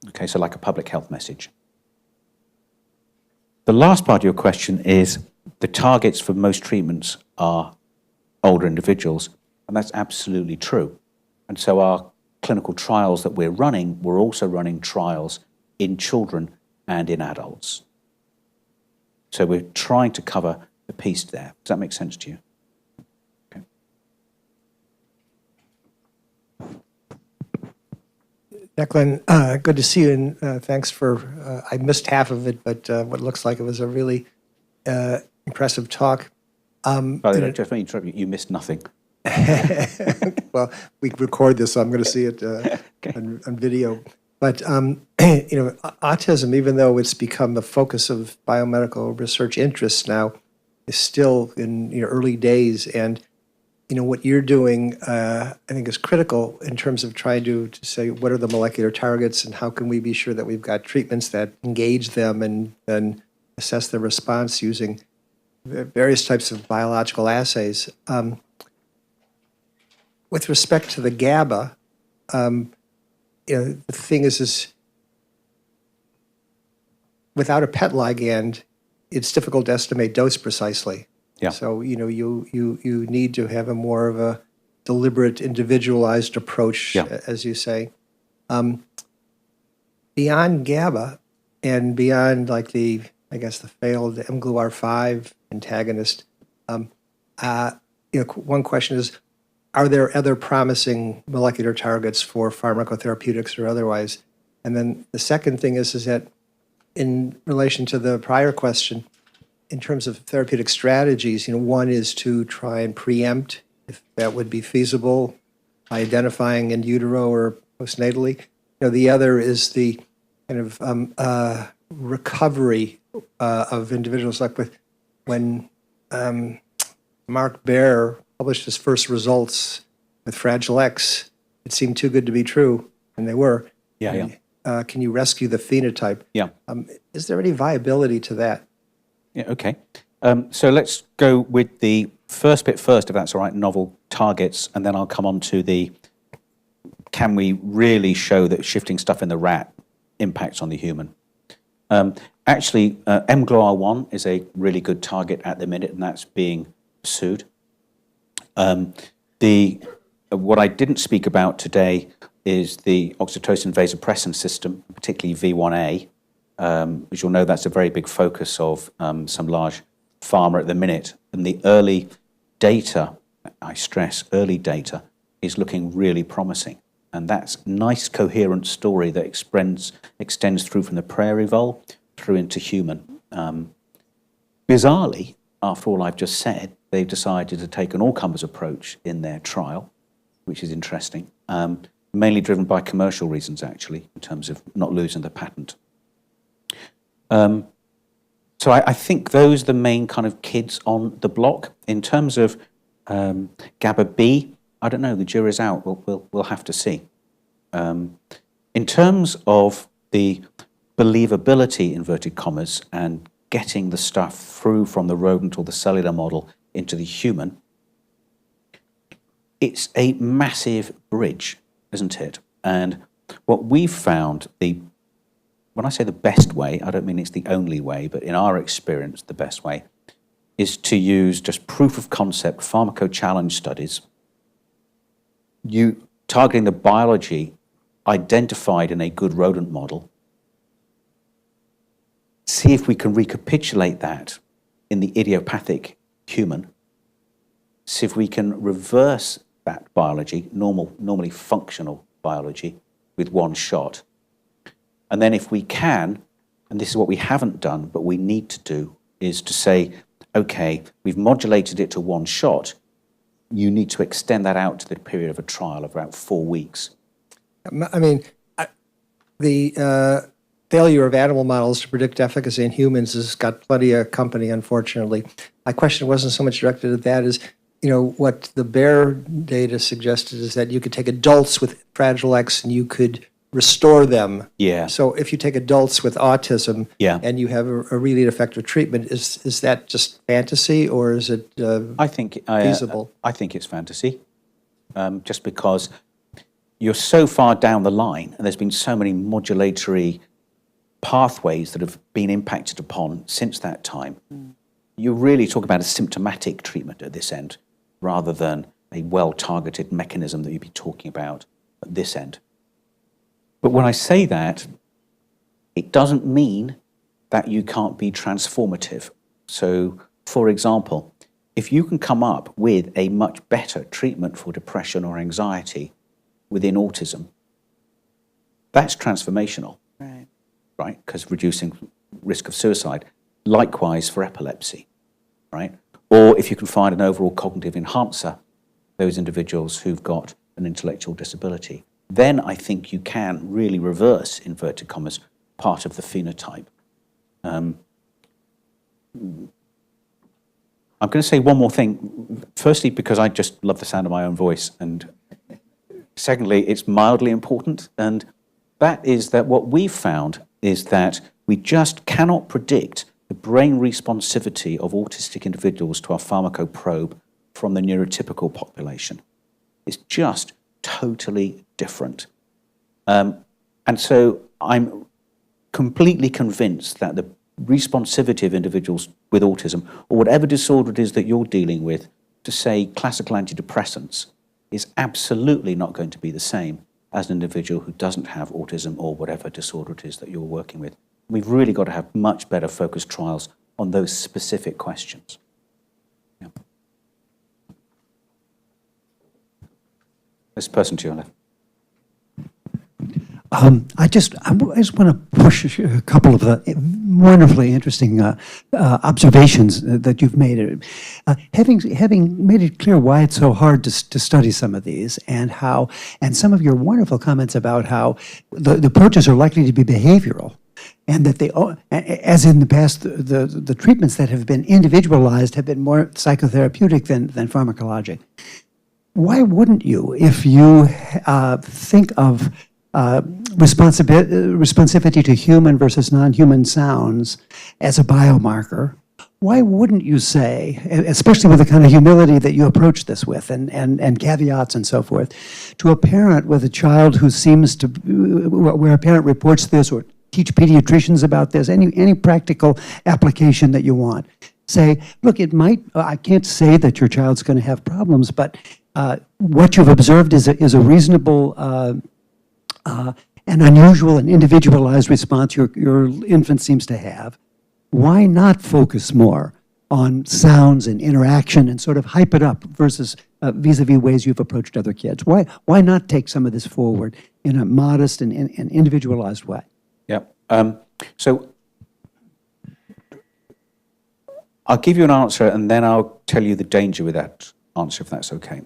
Okay, so like a public health message. The last part of your question is the targets for most treatments are older individuals, and that's absolutely true. And so our clinical trials that we're running, we're also running trials in children and in adults. So we're trying to cover the piece there. Does that make sense to you? Okay. Declan, good to see you, and thanks for, I missed half of it, but what looks like it was a really impressive talk. By the way, just let me interrupt you, you missed nothing. Well, we record this, so I'm going to see it on video. But, autism, even though it's become the focus of biomedical research interests now, is still in early days. And, what you're doing, I think, is critical in terms of trying to say what are the molecular targets and how can we be sure that we've got treatments that engage them and then assess the response using various types of biological assays. With respect to the GABA, the thing is without a PET ligand, it's difficult to estimate dose precisely. Yeah. So you need to have a more of a deliberate, individualized approach, as you say. Beyond GABA and beyond like the failed mGluR5 antagonist, one question is, are there other promising molecular targets for pharmacotherapeutics or otherwise? And then the second thing is that in relation to the prior question, in terms of therapeutic strategies, one is to try and preempt, if that would be feasible, by identifying in utero or postnatally. The other is the kind of recovery of individuals, like when Mark Baer published his first results with Fragile X, it seemed too good to be true, and they were. Yeah. Can you rescue the phenotype? Yeah. Is there any viability to that? Yeah, okay. So let's go with the first bit first, if that's all right, novel targets, and then I'll come on to the, can we really show that shifting stuff in the rat impacts on the human? Actually, mGluR1 is a really good target at the minute, and that's being pursued. What I didn't speak about today is the oxytocin vasopressin system, particularly V1A. As you'll know, that's a very big focus of some large pharma at the minute. And the early data, I stress early data, is looking really promising. And that's a nice coherent story that extends through from the prairie vole through into human. Bizarrely, after all I've just said, they've decided to take an all-comers approach in their trial, which is interesting, mainly driven by commercial reasons, actually, in terms of not losing the patent. So I think those are the main kind of kids on the block. In terms of GABA B, I don't know, the jury's out. We'll have to see. In terms of the believability, inverted commas, and getting the stuff through from the rodent or the cellular model into the human, it's a massive bridge, isn't it? And what we've found, when I say the best way, I don't mean it's the only way, but in our experience, the best way is to use just proof of concept pharmaco-challenge studies, targeting the biology identified in a good rodent model, see if we can recapitulate that in the idiopathic human, see if we can reverse that biology, normally functional biology, with one shot. And then if we can, and this is what we haven't done, but we need to do, is to say, okay, we've modulated it to one shot. you need to extend that out to the period of a trial of about 4 weeks. I mean, the failure of animal models to predict efficacy in humans has got plenty of company, unfortunately. My question wasn't so much directed at that as, what the bear data suggested is that you could take adults with Fragile X and you could restore them. Yeah. So if you take adults with autism Yeah. and you have a really effective treatment, is that just fantasy or is it I think feasible? I think it's fantasy, just because you're so far down the line, and there's been so many modulatory pathways that have been impacted upon since that time. You're really talking about a symptomatic treatment at this end, rather than a well-targeted mechanism that you'd be talking about at this end. But when I say that, it doesn't mean that you can't be transformative. So, for example, if you can come up with a much better treatment for depression or anxiety within autism, that's transformational, right? Because reducing risk of suicide. Likewise for epilepsy, right? Or if you can find an overall cognitive enhancer, those individuals who've got an intellectual disability, then I think you can really reverse, inverted commas, part of the phenotype. I'm going to say one more thing. Firstly, because I just love the sound of my own voice. And secondly, it's mildly important. And that is that what we've found is that we just cannot predict the brain responsivity of autistic individuals to our pharmacoprobe from the neurotypical population. It's just totally different. And so I'm completely convinced that the responsivity of individuals with autism, or whatever disorder it is that you're dealing with, to say classical antidepressants, is absolutely not going to be the same as an individual who doesn't have autism or whatever disorder it is that you're working with. We've really got to have much better focused trials on those specific questions. Yeah. This person to your left. I just want to push a couple of the wonderfully interesting observations that you've made. Having made it clear why it's so hard to study some of these, and some of your wonderful comments about how the approaches are likely to be behavioral, and that they, as in the past, the treatments that have been individualized have been more psychotherapeutic than pharmacologic. Why wouldn't you, if you think of responsivity to human versus non-human sounds as a biomarker, why wouldn't you say, especially with the kind of humility that you approach this with, and caveats and so forth, to a parent with a child who seems to, where a parent reports this, or teach pediatricians about this, any practical application that you want, say, look, it might, I can't say that your child's going to have problems, but what you've observed is a reasonable an unusual and individualized response your infant seems to have. Why not focus more on sounds and interaction and sort of hype it up versus vis-a-vis ways you've approached other kids? Why not take some of this forward in a modest and individualized way? Yeah. So I'll give you an answer and then I'll tell you the danger with that answer, if that's okay.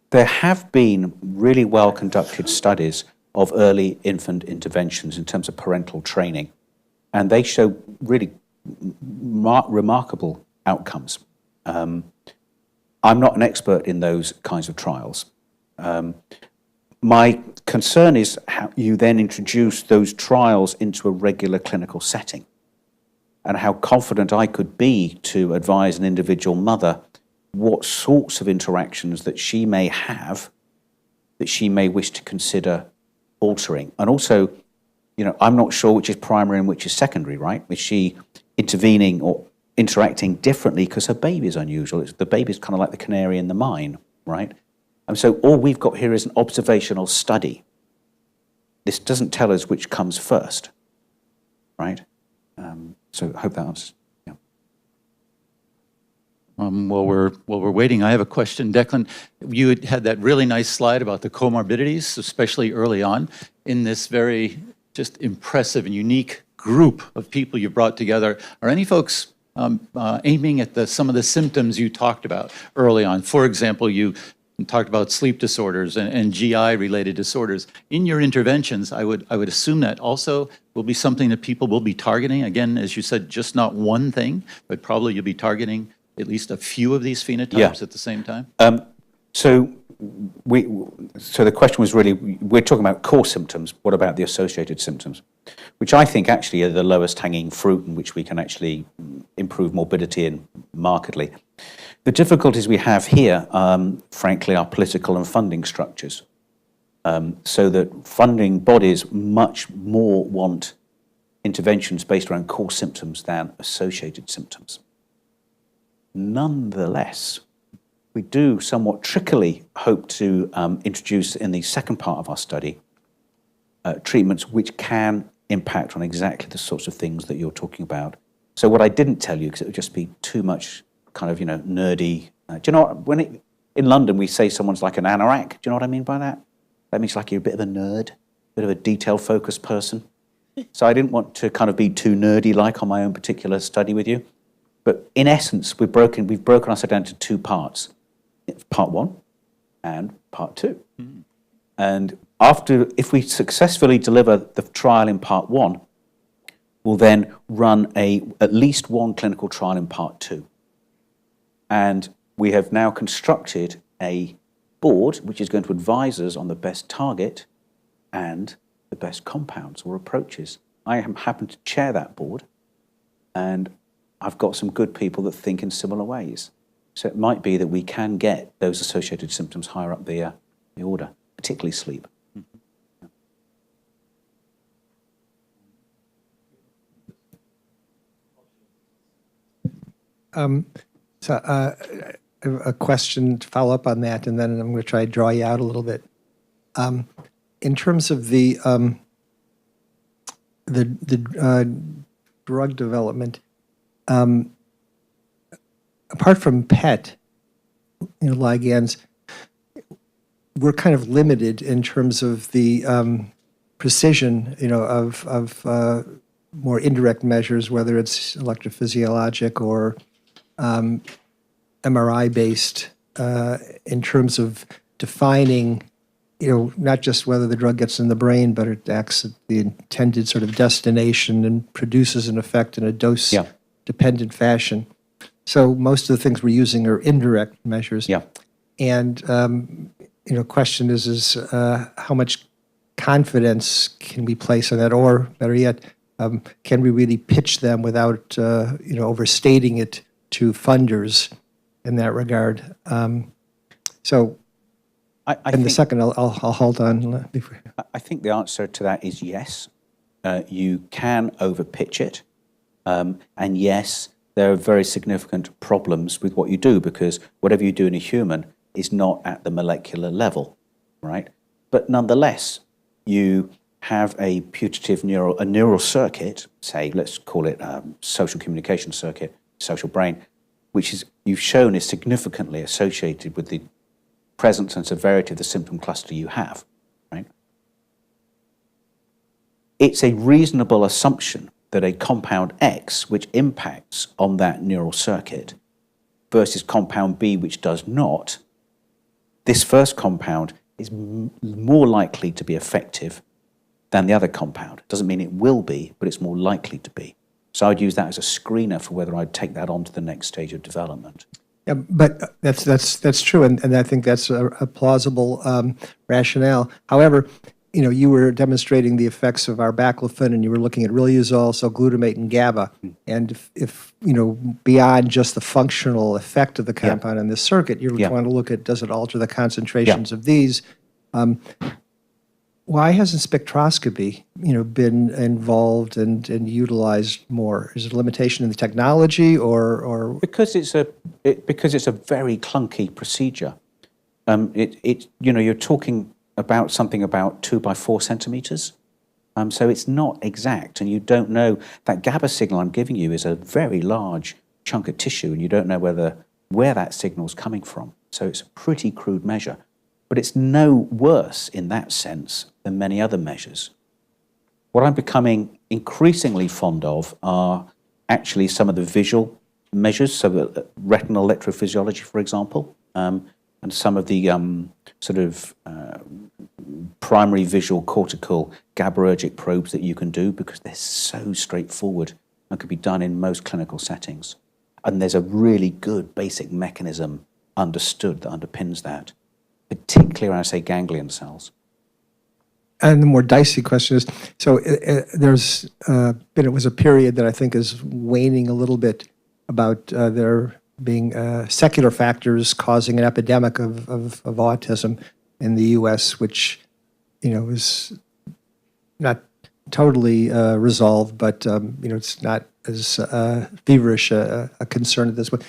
There have been really well-conducted studies of early infant interventions in terms of parental training, and they show really remarkable outcomes. I'm not an expert in those kinds of trials. My concern is how you then introduce those trials into a regular clinical setting, and how confident I could be to advise an individual mother what sorts of interactions that she may have that she may wish to consider altering. And also, I'm not sure which is primary and which is secondary, right? Is she intervening or interacting differently because her baby is unusual? The baby's kind of like the canary in the mine, right? And so all we've got here is an observational study. This doesn't tell us which comes first, right? So I hope that answers. Yeah. While we're waiting, I have a question. Declan, you had that really nice slide about the comorbidities, especially early on, in this very just impressive and unique group of people you brought together. Are any folks aiming at some of the symptoms you talked about early on. For example, you talked about sleep disorders and GI-related disorders. In your interventions, I would assume that also will be something that people will be targeting. Again, as you said, just not one thing, but probably you'll be targeting at least a few of these phenotypes at the same time. So the question was really, we're talking about core symptoms. What about the associated symptoms? Which I think actually are the lowest hanging fruit in which we can actually improve morbidity in markedly. The difficulties we have here, frankly, are political and funding structures. So that funding bodies much more want interventions based around core symptoms than associated symptoms. Nonetheless, we do somewhat trickily hope to introduce in the second part of our study treatments which can impact on exactly the sorts of things that you're talking about. So what I didn't tell you, because it would just be too much kind of, nerdy. Do you know what, in London we say someone's like an anorak? Do you know what I mean by that? That means like you're a bit of a nerd, a bit of a detail-focused person. So I didn't want to kind of be too nerdy-like on my own particular study with you. But in essence, we've broken ourselves down to two parts. Part 1 and part 2. Mm. And if we successfully deliver the trial in part 1, we'll then run at least one clinical trial in part 2. And we have now constructed a board which is going to advise us on the best target and the best compounds or approaches. I happen to chair that board, and I've got some good people that think in similar ways. So it might be that we can get those associated symptoms higher up the order, particularly sleep. A question to follow up on that, and then I'm going to try to draw you out a little bit. In terms of the drug development, apart from PET, ligands, we're kind of limited in terms of the precision, of more indirect measures, whether it's electrophysiologic or MRI-based, in terms of defining, not just whether the drug gets in the brain, but it acts at the intended sort of destination and produces an effect in a dose-dependent fashion. So most of the things we're using are indirect measures. Yeah. And, question is how much confidence can we place on that? Or better yet, can we really pitch them without, overstating it to funders in that regard? And the second, I'll hold on. I think the answer to that is yes. You can overpitch it. And yes, there are very significant problems with what you do, because whatever you do in a human is not at the molecular level, right? But nonetheless, you have a putative neural circuit, say, let's call it social communication circuit, social brain, which you've shown is significantly associated with the presence and severity of the symptom cluster you have, right? It's a reasonable assumption that a compound X, which impacts on that neural circuit, versus compound B, which does not, this first compound is more likely to be effective than the other compound. Doesn't mean it will be, but it's more likely to be. So I'd use that as a screener for whether I'd take that on to the next stage of development. Yeah, but that's true, and I think that's a plausible rationale. However, you were demonstrating the effects of arbaclofen, and you were looking at riluzole, so glutamate and GABA. And if beyond just the functional effect of the compound in this circuit, you want to look at, does it alter the concentrations of these? Why hasn't spectroscopy, been involved and utilized more? Is it a limitation in the technology, or because it's a very clunky procedure. You're talking about something about 2 by 4 centimeters, so it's not exact, and you don't know that GABA signal I'm giving you is a very large chunk of tissue, and you don't know where that signal's coming from. So it's a pretty crude measure. But it's no worse in that sense than many other measures. What I'm becoming increasingly fond of are actually some of the visual measures, so retinal electrophysiology, for example, and some of the sort of primary visual cortical GABAergic probes that you can do, because they're so straightforward and can be done in most clinical settings. And there's a really good basic mechanism understood that underpins that, particularly when I say ganglion cells. And the more dicey question is, so it was a period that I think is waning a little bit about there being secular factors causing an epidemic of autism in the U.S., which, is not totally resolved, but, it's not as feverish a concern at this point.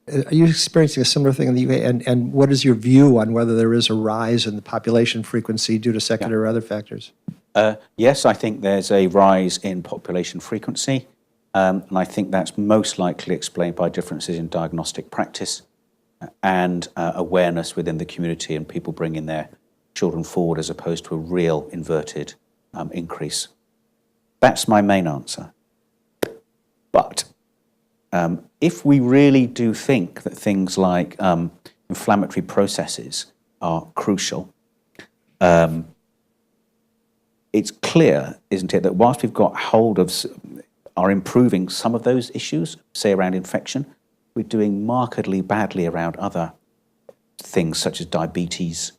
Are you experiencing a similar thing in the UK? And what is your view on whether there is a rise in the population frequency due to secular or other factors? Yes, I think there's a rise in population frequency, and I think that's most likely explained by differences in diagnostic practice and awareness within the community and people bringing their children forward as opposed to a real inverted increase. That's my main answer. But if we really do think that things like inflammatory processes are crucial, it's clear, isn't it, that whilst we've got hold of, are improving some of those issues, say around infection, we're doing markedly badly around other things such as diabetes,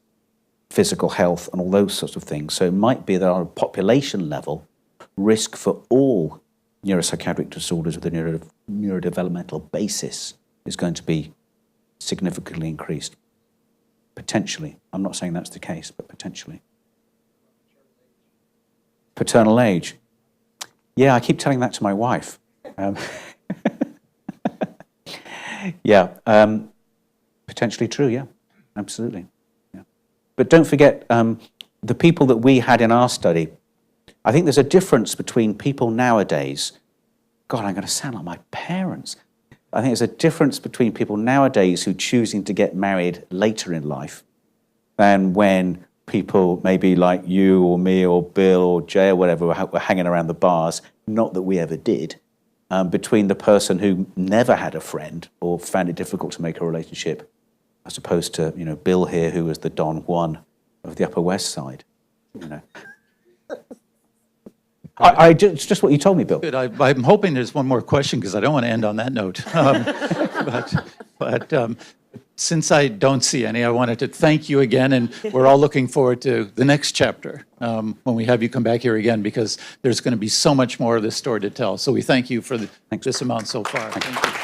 physical health, and all those sorts of things. So it might be that on a population level, risk for all neuropsychiatric disorders with a neurodevelopmental basis is going to be significantly increased. Potentially. I'm not saying that's the case, but potentially. Paternal age. Yeah, I keep telling that to my wife. Potentially true, yeah. Absolutely. Yeah. But don't forget, the people that we had in our study, I think there's a difference between people nowadays. God, I'm going to sound like my parents. I think there's a difference between people nowadays who are choosing to get married later in life than when people maybe like you or me or Bill or Jay or whatever were hanging around the bars, not that we ever did, between the person who never had a friend or found it difficult to make a relationship, as opposed to, Bill here, who was the Don Juan of the Upper West Side, It's just what you told me, Bill. Good. I'm hoping there's one more question because I don't want to end on that note. But since I don't see any, I wanted to thank you again, and we're all looking forward to the next chapter when we have you come back here again, because there's going to be so much more of this story to tell. So we thank you for this amount so far. Thank you.